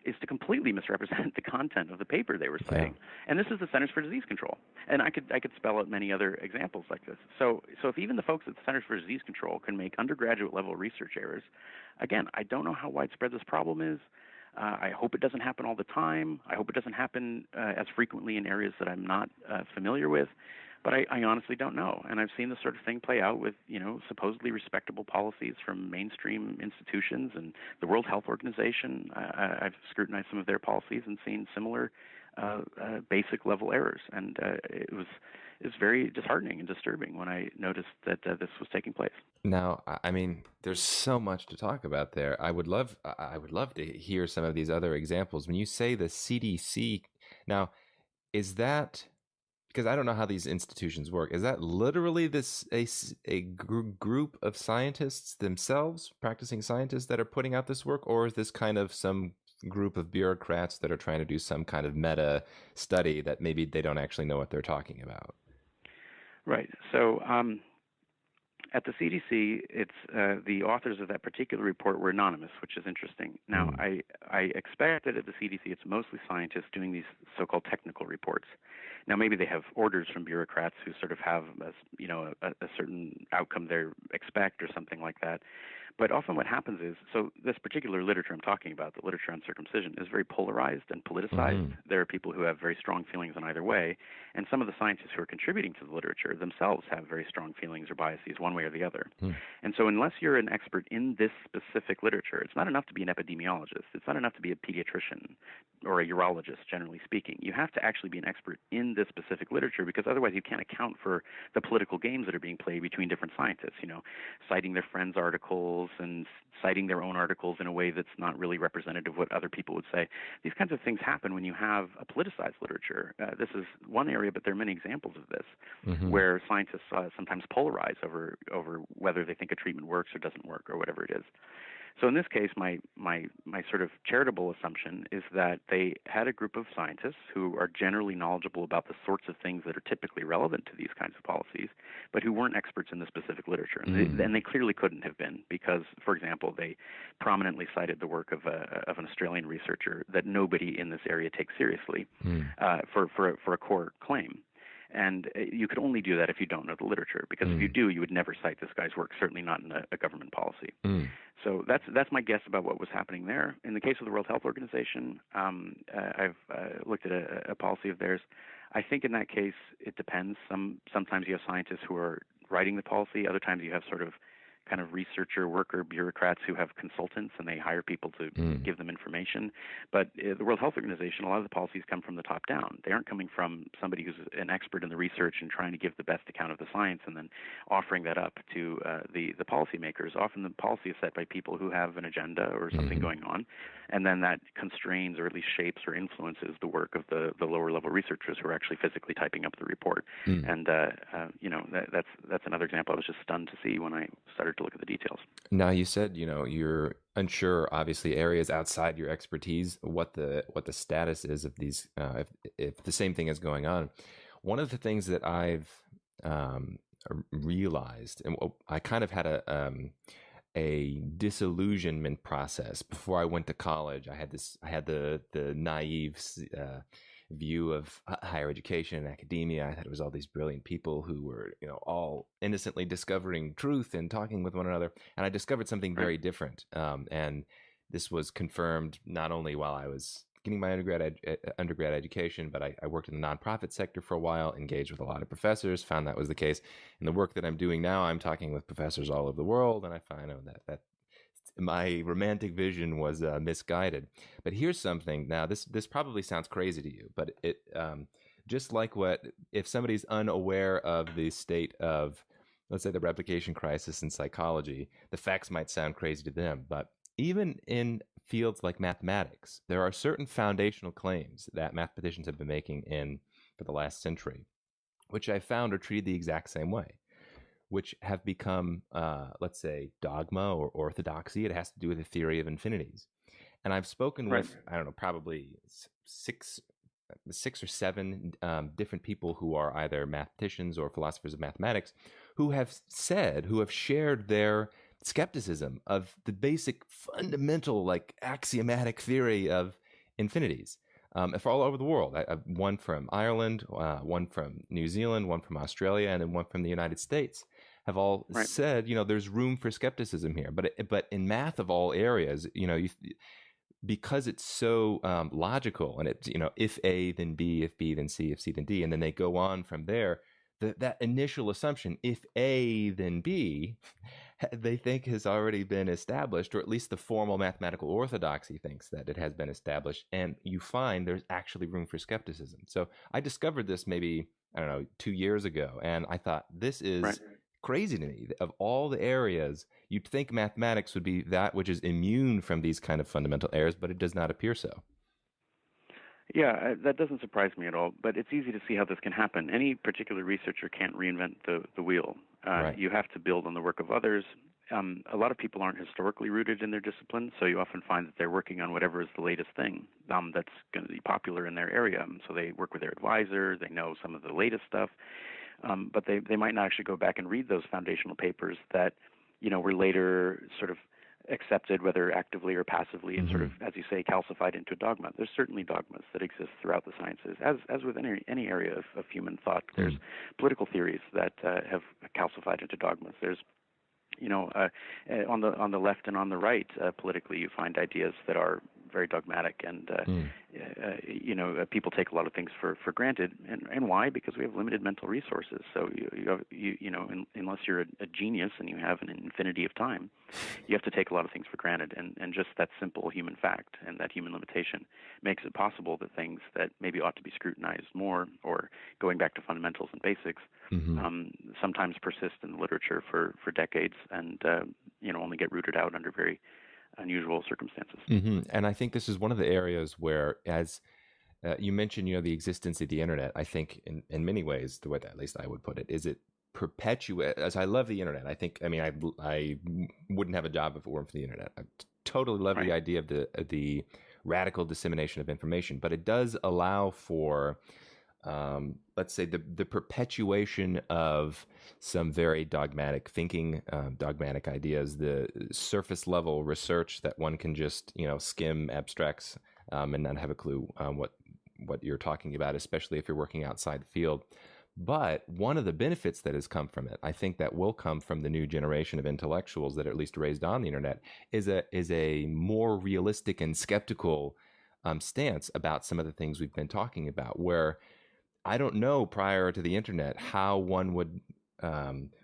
is to completely misrepresent the content of the paper they were citing. Yeah. And this is the Centers for Disease Control. And I could spell out many other examples like this. So if even the folks at the Centers for Disease Control can make undergraduate level research errors, again, I don't know how widespread this problem is. I hope it doesn't happen all the time. I hope it doesn't happen as frequently in areas that I'm not familiar with. But I honestly don't know. And I've seen this sort of thing play out with, supposedly respectable policies from mainstream institutions and the World Health Organization. I've scrutinized some of their policies and seen similar basic level errors. And it was very disheartening and disturbing when I noticed that this was taking place. Now, I mean, there's so much to talk about there. I would love to hear some of these other examples. When you say the CDC, now, is that, because I don't know how these institutions work, is that literally a group of scientists themselves, practicing scientists, that are putting out this work, or is this kind of some group of bureaucrats that are trying to do some kind of meta study that maybe they don't actually know what they're talking about? Right. So at the CDC, it's the authors of that particular report were anonymous, which is interesting. Now, I expect that at the CDC, it's mostly scientists doing these so-called technical reports. Now, maybe they have orders from bureaucrats who sort of have a certain outcome they expect or something like that. But often what happens is, so this particular literature I'm talking about, the literature on circumcision, is very polarized and politicized. Mm-hmm. There are people who have very strong feelings on either way, and some of the scientists who are contributing to the literature themselves have very strong feelings or biases one way or the other. And so unless you're an expert in this specific literature, it's not enough to be an epidemiologist. It's not enough to be a pediatrician or a urologist, generally speaking. You have to actually be an expert in this specific literature, because otherwise you can't account for the political games that are being played between different scientists, citing their friends' articles and citing their own articles in a way that's not really representative of what other people would say. These kinds of things happen when you have a politicized literature. This is one area, but there are many examples of this, Mm-hmm. where scientists sometimes polarize over whether they think a treatment works or doesn't work or whatever it is. So in this case, my sort of charitable assumption is that they had a group of scientists who are generally knowledgeable about the sorts of things that are typically relevant to these kinds of policies, but who weren't experts in the specific literature. And they clearly couldn't have been, because, for example, they prominently cited the work of an Australian researcher that nobody in this area takes seriously for a core claim. And you could only do that if you don't know the literature, because if you do, you would never cite this guy's work, certainly not in a government policy. So that's my guess about what was happening there. In the case of the World Health Organization, I've looked at a policy of theirs. I think in that case it depends. Sometimes you have scientists who are writing the policy. Other times you have sort of kind of researcher, worker, bureaucrats who have consultants, and they hire people to give them information. But the World Health Organization, a lot of the policies come from the top down. They aren't coming from somebody who's an expert in the research and trying to give the best account of the science and then offering that up to the policymakers. Often the policy is set by people who have an agenda or something going on, and then that constrains or at least shapes or influences the work of the lower level researchers who are actually physically typing up the report. And that's another example I was just stunned to see when I started to look at the details. Now, you said, you're unsure, obviously, areas outside your expertise, what the status is of these, if the same thing is going on. One of the things that I've realized, and I kind of had a disillusionment process before I went to college. I had the naive view of higher education and academia. I thought it was all these brilliant people who were, all innocently discovering truth and talking with one another. And I discovered something very different. And this was confirmed not only while I was getting my undergrad education, but I worked in the nonprofit sector for a while, engaged with a lot of professors, found that was the case. In the work that I'm doing now, I'm talking with professors all over the world, and I find that my romantic vision was misguided. But here's something. Now, this probably sounds crazy to you, but it just like if somebody's unaware of the state of, let's say, the replication crisis in psychology, the facts might sound crazy to them. But even in fields like mathematics, there are certain foundational claims that mathematicians have been making for the last century, which I found are treated the exact same way, which have become, let's say, dogma or orthodoxy. It has to do with the theory of infinities. And I've spoken with, I don't know, probably six or seven different people who are either mathematicians or philosophers of mathematics who have shared their skepticism of the basic fundamental, like, axiomatic theory of infinities. For all over the world. One from Ireland, one from New Zealand, one from Australia, and then one from the United States have all said, there's room for skepticism here. But in math of all areas, because it's so logical, and it's, if A, then B, if B, then C, if C, then D, and then they go on from there, that initial assumption, if A, then B, they think has already been established, or at least the formal mathematical orthodoxy thinks that it has been established, and you find there's actually room for skepticism. So I discovered this maybe, 2 years ago, and I thought, this is crazy to me. Of all the areas, you'd think mathematics would be that which is immune from these kind of fundamental errors, but it does not appear so. Yeah, that doesn't surprise me at all, but it's easy to see how this can happen. Any particular researcher can't reinvent the wheel. You have to build on the work of others. A lot of people aren't historically rooted in their discipline, so you often find that they're working on whatever is the latest thing that's going to be popular in their area. So they work with their advisor, they know some of the latest stuff, but they might not actually go back and read those foundational papers that, were later sort of accepted, whether actively or passively, and sort of, as you say, calcified into dogma. There's certainly dogmas that exist throughout the sciences, as with any area of human thought. There's political theories that have calcified into dogmas. There's On the left and on the right, politically, you find ideas that are very dogmatic, and Mm. people take a lot of things for granted, and why? Because we have limited mental resources. So unless you're a genius and you have an infinity of time, you have to take a lot of things for granted, and just that simple human fact and that human limitation makes it possible that things that maybe ought to be scrutinized more, or going back to fundamentals and basics, Hmm. sometimes persist in the literature for decades, and only get rooted out under very unusual circumstances. Hmm. And I think this is one of the areas where, as you mentioned, the existence of the internet. I think in many ways, the way that at least I would put it, is it perpetuate. As I love the internet, I wouldn't have a job if it weren't for the internet. I totally love the Right. idea of the radical dissemination of information, but it does allow for, let's say, the perpetuation of some very dogmatic thinking, dogmatic ideas, the surface level research that one can just skim abstracts, and not have a clue what you're talking about, especially if you're working outside the field. But one of the benefits that has come from it, I think, that will come from the new generation of intellectuals that are at least raised on the internet, is a more realistic and skeptical stance about some of the things we've been talking about, where I don't know prior to the internet how one would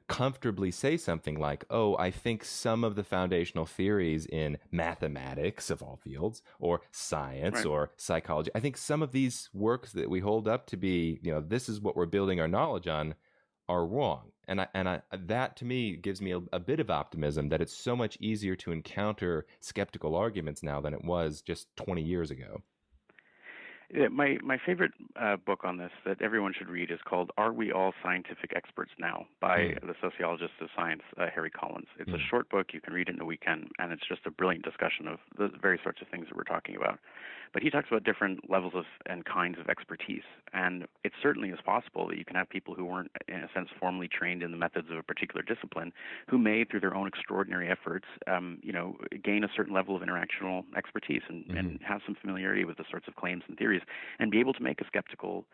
comfortably say something like, "Oh, I think some of the foundational theories in mathematics of all fields, or science, Right. or psychology, I think some of these works that we hold up to be, this is what we're building our knowledge on, are wrong." And that to me gives me a bit of optimism that it's so much easier to encounter skeptical arguments now than it was just 20 years ago. Yeah, my favorite book on this that everyone should read is called "Are We All Scientific Experts Now?" by Mm, the sociologist of science, Harry Collins. It's a mm, short book. You can read it in a weekend, and it's just a brilliant discussion of the very sorts of things that we're talking about. But he talks about different levels of and kinds of expertise, and it certainly is possible that you can have people who weren't, in a sense, formally trained in the methods of a particular discipline, who may, through their own extraordinary efforts, gain a certain level of interactional expertise, mm, and have some familiarity with the sorts of claims and theories, and be able to make a skeptical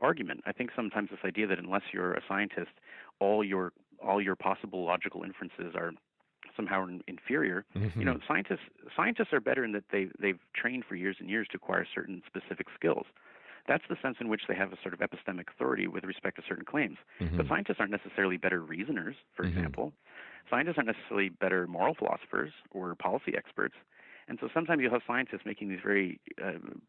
argument. I think sometimes this idea that unless you're a scientist, all your possible logical inferences are somehow inferior. mm, Scientists are better in that they've trained for years and years to acquire certain specific skills. That's the sense in which they have a sort of epistemic authority with respect to certain claims. But mm, scientists aren't necessarily better reasoners, for mm, example. Scientists aren't necessarily better moral philosophers or policy experts. And so sometimes you'll have scientists making these very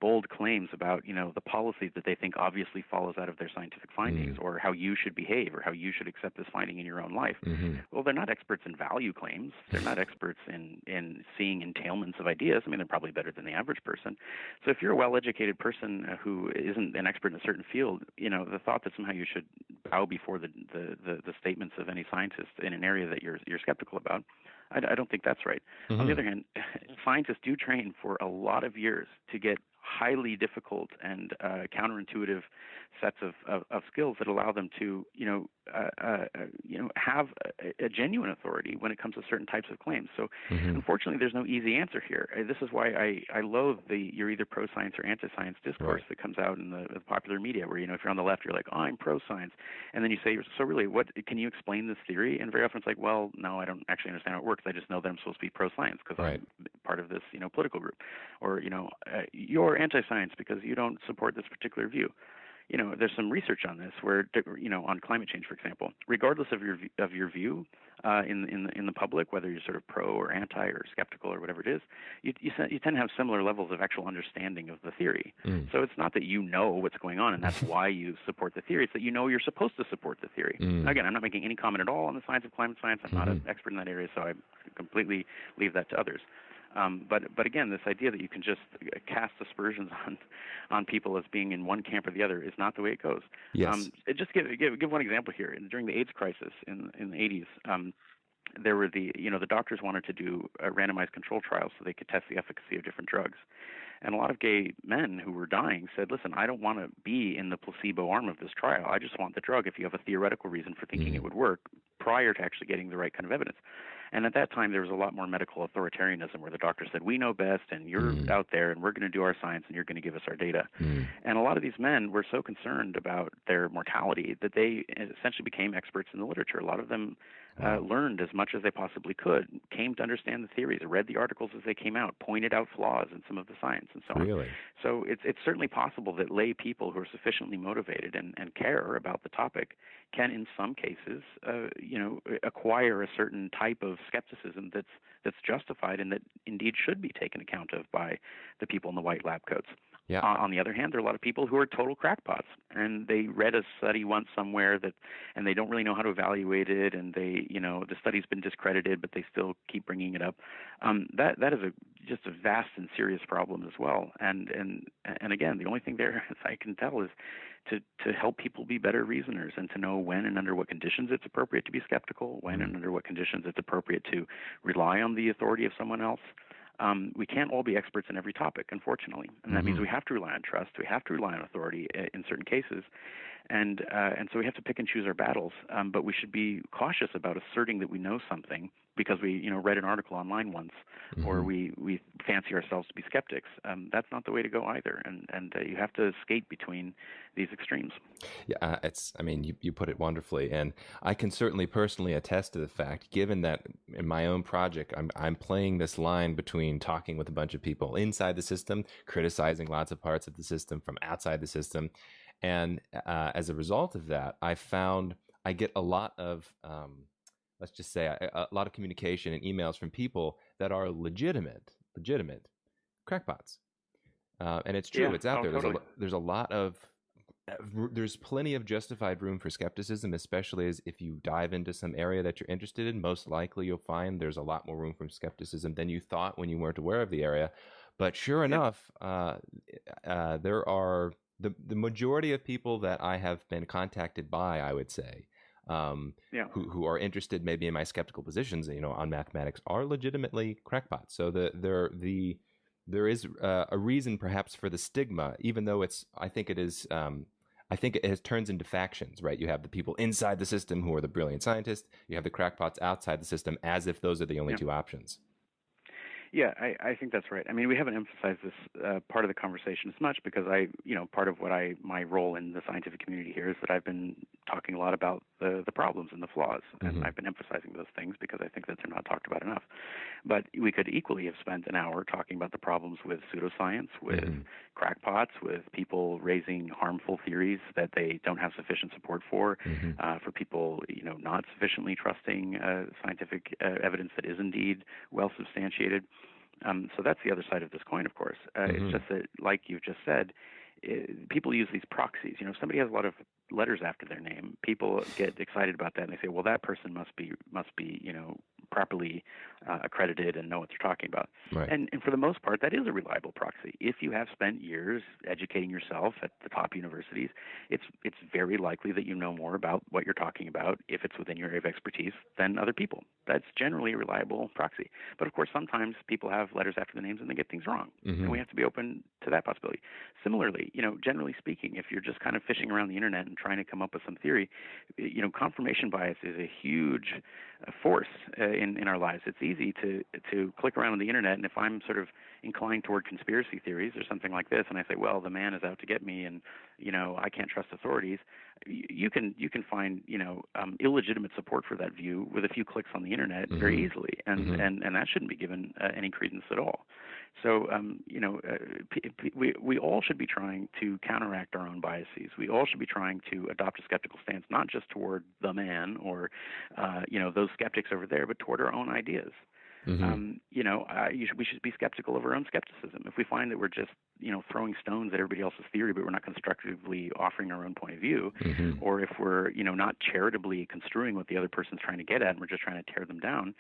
bold claims about, the policy that they think obviously follows out of their scientific findings, mm, or how you should behave, or how you should accept this finding in your own life. mm, Well, they're not experts in value claims. They're not experts in seeing entailments of ideas. I mean, they're probably better than the average person. So if you're a well-educated person who isn't an expert in a certain field, the thought that somehow you should bow before the statements of any scientist in an area that you're skeptical about, I don't think that's right. On the mm, other hand, scientists do train for a lot of years to get highly difficult and counterintuitive sets of skills that allow them to, have a genuine authority when it comes to certain types of claims. So, mm, unfortunately, there's no easy answer here. This is why I loathe the "you're either pro-science or anti-science" discourse right. that comes out in the popular media, where if you're on the left, you're like, "Oh, I'm pro-science," and then you say, "So really, what can you explain this theory?" And very often it's like, "Well, no, I don't actually understand how it works. I just know that I'm supposed to be pro-science because Right. I'm part of this, political group," or "You're anti-science because you don't support this particular view." There's some research on this where, on climate change, for example, regardless of your view in the public, whether you're sort of pro or anti or skeptical or whatever it is, you tend to have similar levels of actual understanding of the theory. Mm, So it's not that you know what's going on and that's why you support the theory. It's that you're supposed to support the theory. mm, Again, I'm not making any comment at all on the science of climate science. I'm not mm, an expert in that area, so I completely leave that to others. But again, this idea that you can just cast aspersions on people as being in one camp or the other is not the way it goes. yes. Just give one example here. During the AIDS crisis in the 80s, there were the doctors wanted to do randomized control trials so they could test the efficacy of different drugs. And a lot of gay men who were dying said, "Listen, I don't want to be in the placebo arm of this trial. I just want the drug if you have a theoretical reason for thinking it Mm, would work prior to actually getting the right kind of evidence." And at that time, there was a lot more medical authoritarianism where the doctor said, we know best, and you're Mm. out there, and we're going to do our science, and you're going to give us our data. Mm. And a lot of these men were so concerned about their mortality that they essentially became experts in the literature. A lot of them Wow. learned as much as they possibly could, came to understand the theories, read the articles as they came out, pointed out flaws in some of the science, and so on. Really? So it's certainly possible that lay people who are sufficiently motivated and care about the topic can, in some cases, acquire a certain type of skepticism that's justified and that indeed should be taken account of by the people in the white lab coats. Yeah. On the other hand, there are a lot of people who are total crackpots, and they read a study once somewhere and they don't really know how to evaluate it, and the study's been discredited, but they still keep bringing it up. That is just a vast and serious problem as well. And again, the only thing there, as I can tell, is to help people be better reasoners and to know when and under what conditions it's appropriate to be skeptical, when and under what conditions it's appropriate to rely on the authority of someone else. We can't all be experts in every topic, unfortunately, and that means we have to rely on trust. We have to rely on authority in certain cases, and so we have to pick and choose our battles. But we should be cautious about asserting that we know something because we read an article online once, or we fancy ourselves to be skeptics. That's not the way to go either, and you have to skate between these extremes. Yeah, you put it wonderfully, and I can certainly personally attest to the fact, given that in my own project, I'm playing this line between talking with a bunch of people inside the system, criticizing lots of parts of the system from outside the system, and as a result of that, I found I get a lot of let's just say a lot of communication and emails from people that are legitimate crackpots, and it's true. Yeah, It's out there. totally. There's a lot of there's plenty of justified room for skepticism, especially as if you dive into some area that you're interested in. Most likely you'll find there's a lot more room for skepticism than you thought when you weren't aware of the area. But sure enough, there are the majority of people that I have been contacted by, I would say, who are interested maybe in my skeptical positions, on mathematics, are legitimately crackpots. So there is a reason perhaps for the stigma, even though I think it turns into factions, right? You have the people inside the system who are the brilliant scientists. You have the crackpots outside the system, as if those are the only two options. Yeah, I think that's right. I mean, we haven't emphasized this part of the conversation as much because part of my role in the scientific community here is that I've been talking a lot about the problems and the flaws, and I've been emphasizing those things because I think that they're not talked about enough. But we could equally have spent an hour talking about the problems with pseudoscience, with crackpots, with people raising harmful theories that they don't have sufficient support for people, not sufficiently trusting scientific evidence that is indeed well substantiated. So that's the other side of this coin, of course. It's just that, like you've just said, people use these proxies. If somebody has a lot of letters after their name, people get excited about that, and they say, well, that person must be properly accredited and know what they're talking about. Right. And for the most part, that is a reliable proxy. If you have spent years educating yourself at the top universities, it's very likely that you know more about what you're talking about, if it's within your area of expertise, than other people. That's generally a reliable proxy. But of course, sometimes people have letters after their names and they get things wrong, and we have to be open to that possibility. Similarly, generally speaking, if you're just kind of fishing around the internet and trying to come up with some theory, confirmation bias is a huge force in our lives. It's easy to click around on the internet, and if I'm sort of inclined toward conspiracy theories or something like this, and I say, well, the man is out to get me, and I can't trust authorities, you can find illegitimate support for that view with a few clicks on the internet very easily, and that shouldn't be given any credence at all. So we all should be trying to counteract our own biases. We all should be trying to adopt a skeptical stance, not just toward the man or those skeptics over there, but toward our own ideas. We should be skeptical of our own skepticism. If we find that we're just throwing stones at everybody else's theory, but we're not constructively offering our own point of view, or if we're not charitably construing what the other person's trying to get at, and we're just trying to tear them down,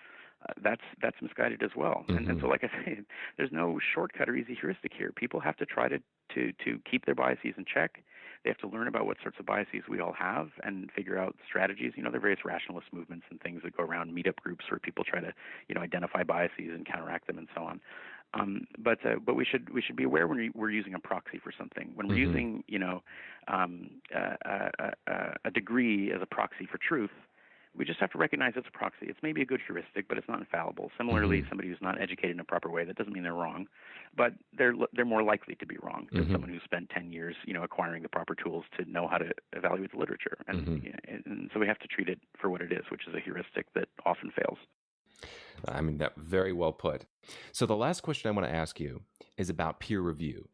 that's misguided as well. And so, like I say, there's no shortcut or easy heuristic here. People have to try to keep their biases in check. They have to learn about what sorts of biases we all have and figure out strategies. There are various rationalist movements and things that go around, meetup groups where people try to identify biases and counteract them and so on. But we should be aware when we're using a proxy for something. When we're using a degree as a proxy for truth, We just have to recognize it's a proxy. It's maybe a good heuristic, but it's not infallible. Similarly, Mm-hmm. somebody who's not educated in a proper way, that doesn't mean they're wrong, but they're more likely to be wrong than Mm-hmm. someone who spent 10 years, acquiring the proper tools to know how to evaluate the literature. Mm-hmm. And so we have to treat it for what it is, which is a heuristic that often fails. I mean, that very well put. So the last question I want to ask you is about peer review.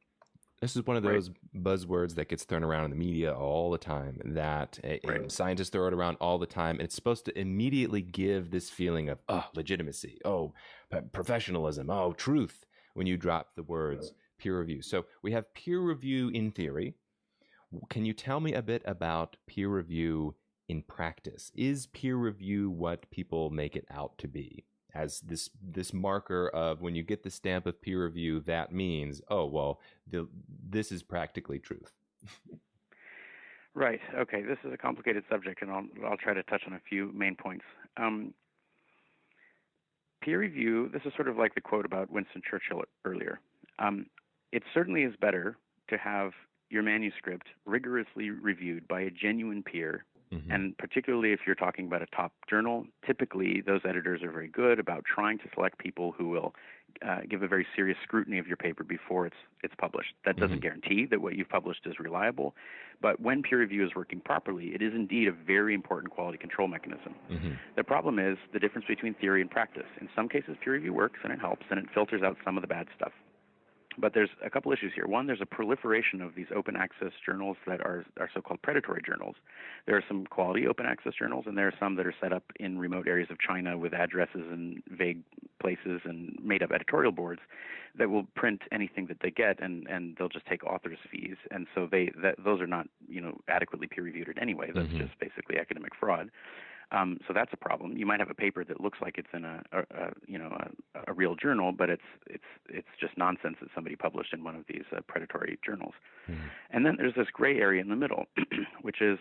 This is one of Right. those buzzwords that gets thrown around in the media all the time, that Right. scientists throw it around all the time. And it's supposed to immediately give this feeling of, legitimacy, professionalism, truth, when you drop the words peer review. So we have peer review in theory. Can you tell me a bit about peer review in practice? Is peer review what people make it out to be? As this marker of, when you get the stamp of peer review, that means, this is practically truth. Right. Okay. This is a complicated subject, and I'll try to touch on a few main points. Peer review. This is sort of like the quote about Winston Churchill earlier. It certainly is better to have your manuscript rigorously reviewed by a genuine peer. Mm-hmm. And particularly if you're talking about a top journal, typically those editors are very good about trying to select people who will give a very serious scrutiny of your paper before it's published. That doesn't guarantee that what you've published is reliable, but when peer review is working properly, it is indeed a very important quality control mechanism. Mm-hmm. The problem is the difference between theory and practice. In some cases, peer review works and it helps and it filters out some of the bad stuff. But there's a couple issues here. One, there's a proliferation of these open access journals that are so-called predatory journals. There are some quality open access journals, and there are some that are set up in remote areas of China with addresses and vague places and made up editorial boards that will print anything that they get, and they'll just take authors' fees. And so those are not adequately peer reviewed anyway. That's just basically academic fraud. So that's a problem. You might have a paper that looks like it's in a real journal, but it's just nonsense that somebody published in one of these predatory journals. Mm-hmm. And then there's this gray area in the middle, which is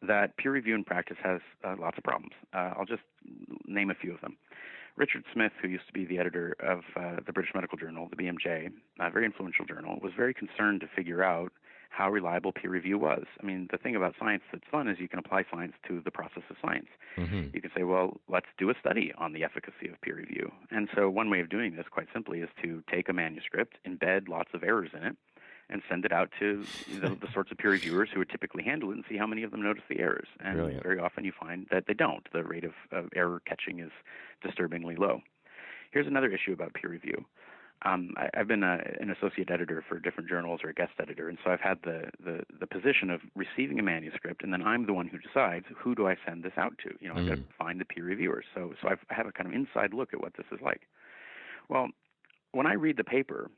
that peer review in practice has lots of problems. I'll just name a few of them. Richard Smith, who used to be the editor of the British Medical Journal, the BMJ, a very influential journal, was very concerned to figure out how reliable peer review was. I mean, the thing about science that's fun is you can apply science to the process of science. Mm-hmm. You can say, well, let's do a study on the efficacy of peer review. And so one way of doing this, quite simply, is to take a manuscript, embed lots of errors in it, and send it out to the sorts of peer reviewers who would typically handle it and see how many of them notice the errors. And Brilliant. Very often you find that they don't. The rate of error catching is disturbingly low. Here's another issue about peer review. I've been an associate editor for different journals, or a guest editor, and so I've had the position of receiving a manuscript, and then I'm the one who decides who do I send this out to. I've got to find the peer reviewers. So I have a kind of inside look at what this is like. Well, when I read the paper,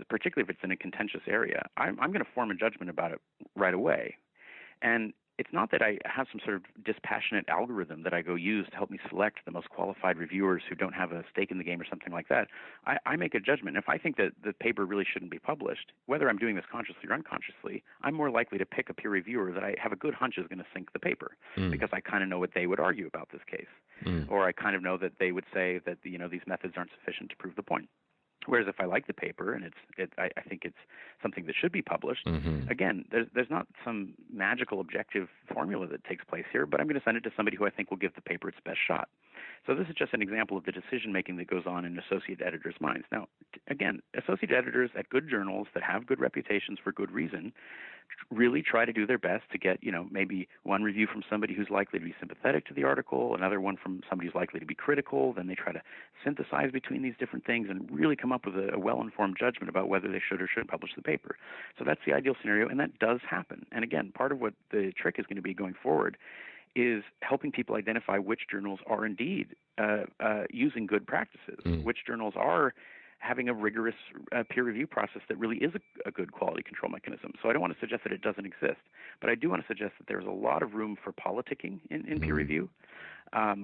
particularly if it's in a contentious area, I'm going to form a judgment about it right away. And it's not that I have some sort of dispassionate algorithm that I go use to help me select the most qualified reviewers who don't have a stake in the game or something like that. I make a judgment. If I think that the paper really shouldn't be published, whether I'm doing this consciously or unconsciously, I'm more likely to pick a peer reviewer that I have a good hunch is going to sink the paper because I kind of know what they would argue about this case. Or I kind of know that they would say that these methods aren't sufficient to prove the point. Whereas if I like the paper and I think it's something that should be published, again, there's not some magical objective formula that takes place here, but I'm going to send it to somebody who I think will give the paper its best shot. So this is just an example of the decision-making that goes on in associate editors' minds. Now, again, associate editors at good journals that have good reputations for good reason really try to do their best to get, maybe one review from somebody who's likely to be sympathetic to the article, another one from somebody who's likely to be critical. Then they try to synthesize between these different things and really come up with a well-informed judgment about whether they should or shouldn't publish the paper. So that's the ideal scenario, and that does happen. And again, part of what the trick is going to be going forward is helping people identify which journals are indeed using good practices, which journals are having a rigorous peer review process that really is a good quality control mechanism. So I don't want to suggest that it doesn't exist, but I do want to suggest that there's a lot of room for politicking in peer review,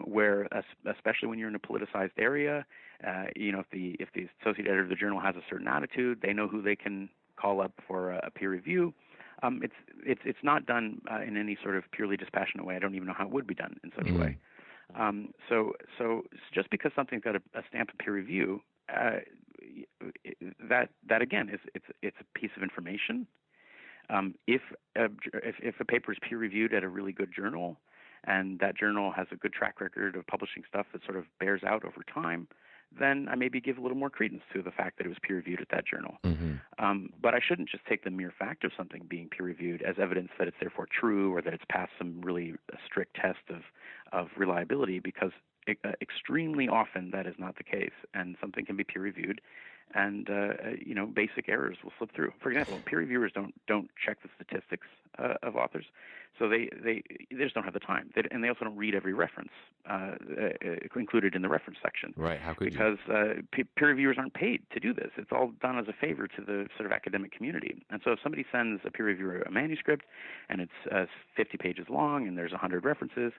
where, especially when you're in a politicized area, if the associate editor of the journal has a certain attitude, they know who they can call up for a peer review. It's not done in any sort of purely dispassionate way. I don't even know how it would be done in such a way. So just because something's got a stamp of peer review, that again it's a piece of information. If a paper is peer reviewed at a really good journal, and that journal has a good track record of publishing stuff that sort of bears out over time, then I maybe give a little more credence to the fact that it was peer reviewed at that journal. But I shouldn't just take the mere fact of something being peer reviewed as evidence that it's therefore true or that it's passed some really strict test of reliability, because extremely often that is not the case, and something can be peer reviewed, and basic errors will slip through. For example, peer reviewers don't check the statistics of authors, so they just don't have the time, and they also don't read every reference included in the reference section. Right? How could because peer reviewers aren't paid to do this. It's all done as a favor to the sort of academic community. And so if somebody sends a peer reviewer a manuscript and it's 50 pages long and there's 100 references,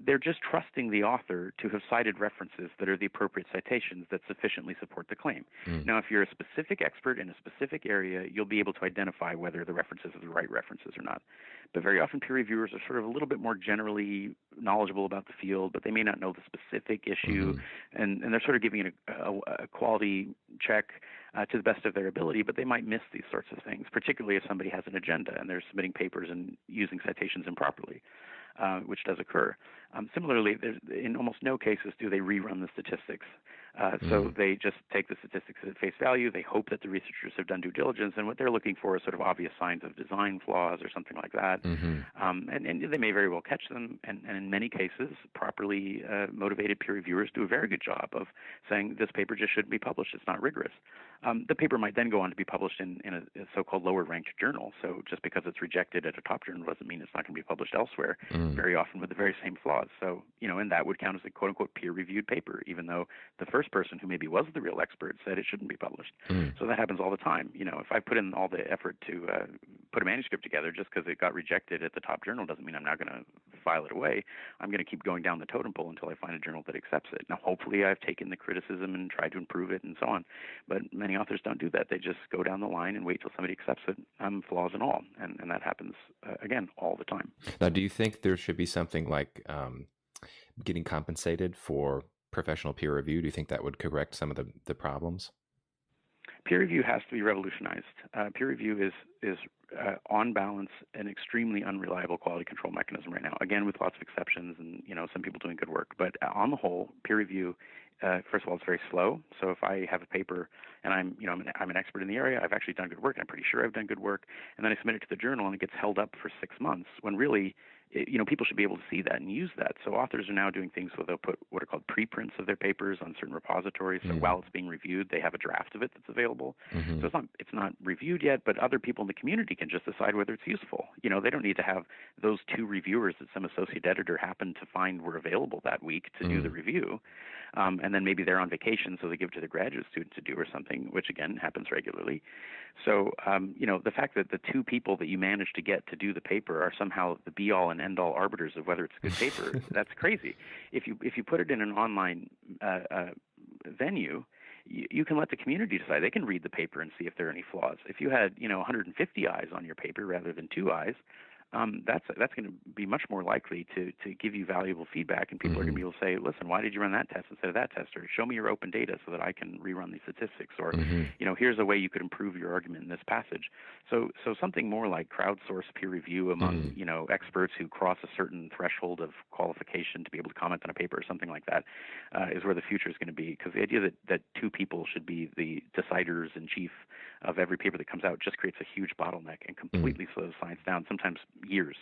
they're just trusting the author to have cited references that are the appropriate citations that sufficiently support the claim. Now, if you're a specific expert in a specific area, you'll be able to identify whether the references are the right references or not. But very often peer reviewers are sort of a little bit more generally knowledgeable about the field, but they may not know the specific issue, and they're sort of giving it a quality check to the best of their ability, but they might miss these sorts of things, particularly if somebody has an agenda and they're submitting papers and using citations improperly. Which does occur. Similarly, in almost no cases do they rerun the statistics. So they just take the statistics at face value. They hope that the researchers have done due diligence, and what they're looking for is sort of obvious signs of design flaws or something like that. And they may very well catch them, and in many cases, properly motivated peer reviewers do a very good job of saying this paper just shouldn't be published. It's not rigorous. The paper might then go on to be published in a so-called lower-ranked journal. So just because it's rejected at a top journal doesn't mean it's not going to be published elsewhere, very often with the very same flaws. So, and that would count as a quote-unquote peer-reviewed paper, even though the first person who maybe was the real expert said it shouldn't be published. So that happens all the time. If I put in all the effort to put a manuscript together just because it got rejected at the top journal doesn't mean I'm not going to file it away. I'm going to keep going down the totem pole until I find a journal that accepts it. Now, hopefully I've taken the criticism and tried to improve it and so on. But many authors don't do that. They just go down the line and wait till somebody accepts it, flaws and all. And that happens, again, all the time. Now, do you think there should be something like getting compensated for professional peer review? Do you think that would correct some of the problems? Peer review has to be revolutionized. Peer review is on balance, an extremely unreliable quality control mechanism right now. Again, with lots of exceptions and some people doing good work, but on the whole, peer review, first of all, it's very slow. So if I have a paper and I'm an expert in the area, I've actually done good work, and I'm pretty sure I've done good work, and then I submit it to the journal and it gets held up for 6 months, when really people should be able to see that and use that. So authors are now doing things where they'll put what are called preprints of their papers on certain repositories. So while it's being reviewed, they have a draft of it that's available. So it's not reviewed yet, but other people in the community can just decide whether it's useful. They don't need to have those 2 reviewers that some associate editor happened to find were available that week to do the review. And then maybe they're on vacation, so they give it to the graduate student to do or something, which again happens regularly. So, the fact that the 2 people that you manage to get to do the paper are somehow the be-all and end-all arbiters of whether it's a good paper, that's crazy. If you put it in an online venue, you can let the community decide. They can read the paper and see if there are any flaws. If you had 150 eyes on your paper rather than 2 eyes, that's going to be much more likely to give you valuable feedback, and people are going to be able to say, listen, why did you run that test instead of that test? Or show me your open data so that I can rerun these statistics. Or, here's a way you could improve your argument in this passage. So something more like crowdsourced peer review among, experts who cross a certain threshold of qualification to be able to comment on a paper or something like that is where the future is going to be. Because the idea that 2 people should be the deciders in chief of every paper that comes out just creates a huge bottleneck and completely slows science down, sometimes years.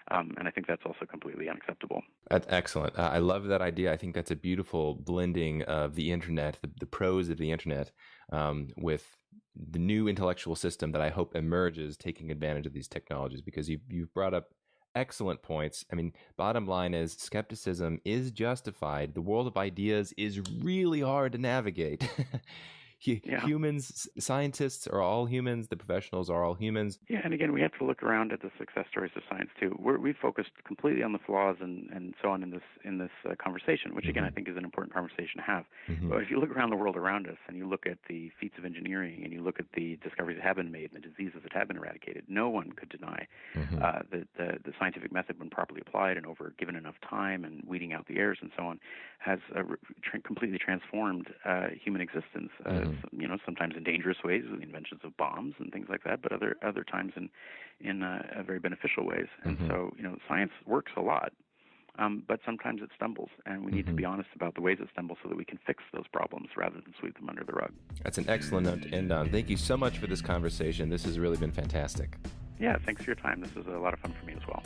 And I think that's also completely unacceptable. That's excellent. I love that idea. I think that's a beautiful blending of the internet, the pros of the internet, with the new intellectual system that I hope emerges taking advantage of these technologies, because you've brought up excellent points. I mean, bottom line is skepticism is justified. The world of ideas is really hard to navigate. Humans, scientists are all humans. The professionals are all humans. Yeah, and again, we have to look around at the success stories of science too. We focused completely on the flaws and so on in this conversation, which again I think is an important conversation to have. But if you look around the world around us and you look at the feats of engineering and you look at the discoveries that have been made and the diseases that have been eradicated, no one could deny that the scientific method, when properly applied and over given enough time and weeding out the errors and so on, has completely transformed human existence. Sometimes in dangerous ways with the inventions of bombs and things like that, but other times in very beneficial ways. And so, science works a lot. but sometimes it stumbles, and we need to be honest about the ways it stumbles so that we can fix those problems rather than sweep them under the rug. That's an excellent note to end on. Thank you so much for this conversation. This has really been fantastic. Yeah, thanks for your time. This was a lot of fun for me as well.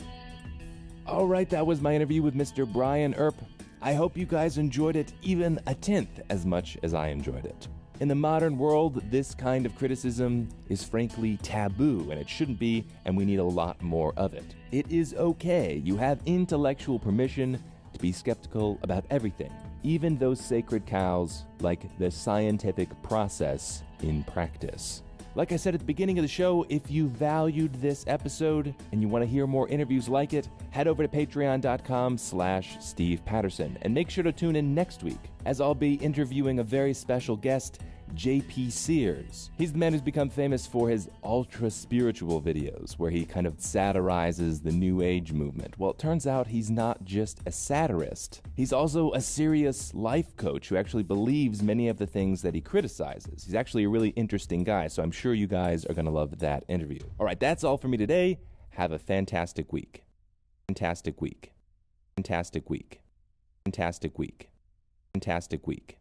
All right, that was my interview with Mr. Brian Earp. I hope you guys enjoyed it even a tenth as much as I enjoyed it. In the modern world, this kind of criticism is frankly taboo, and it shouldn't be, and we need a lot more of it. It is okay. You have intellectual permission to be skeptical about everything, even those sacred cows like the scientific process in practice. Like I said at the beginning of the show, if you valued this episode and you want to hear more interviews like it, head over to patreon.com/Steve Patterson and make sure to tune in next week, as I'll be interviewing a very special guest, J.P. Sears. He's the man who's become famous for his ultra-spiritual videos, where he kind of satirizes the New Age movement. Well, it turns out he's not just a satirist. He's also a serious life coach who actually believes many of the things that he criticizes. He's actually a really interesting guy, so I'm sure you guys are going to love that interview. All right, that's all for me today. Have a fantastic week. Fantastic week. Fantastic week. Fantastic week. Fantastic week.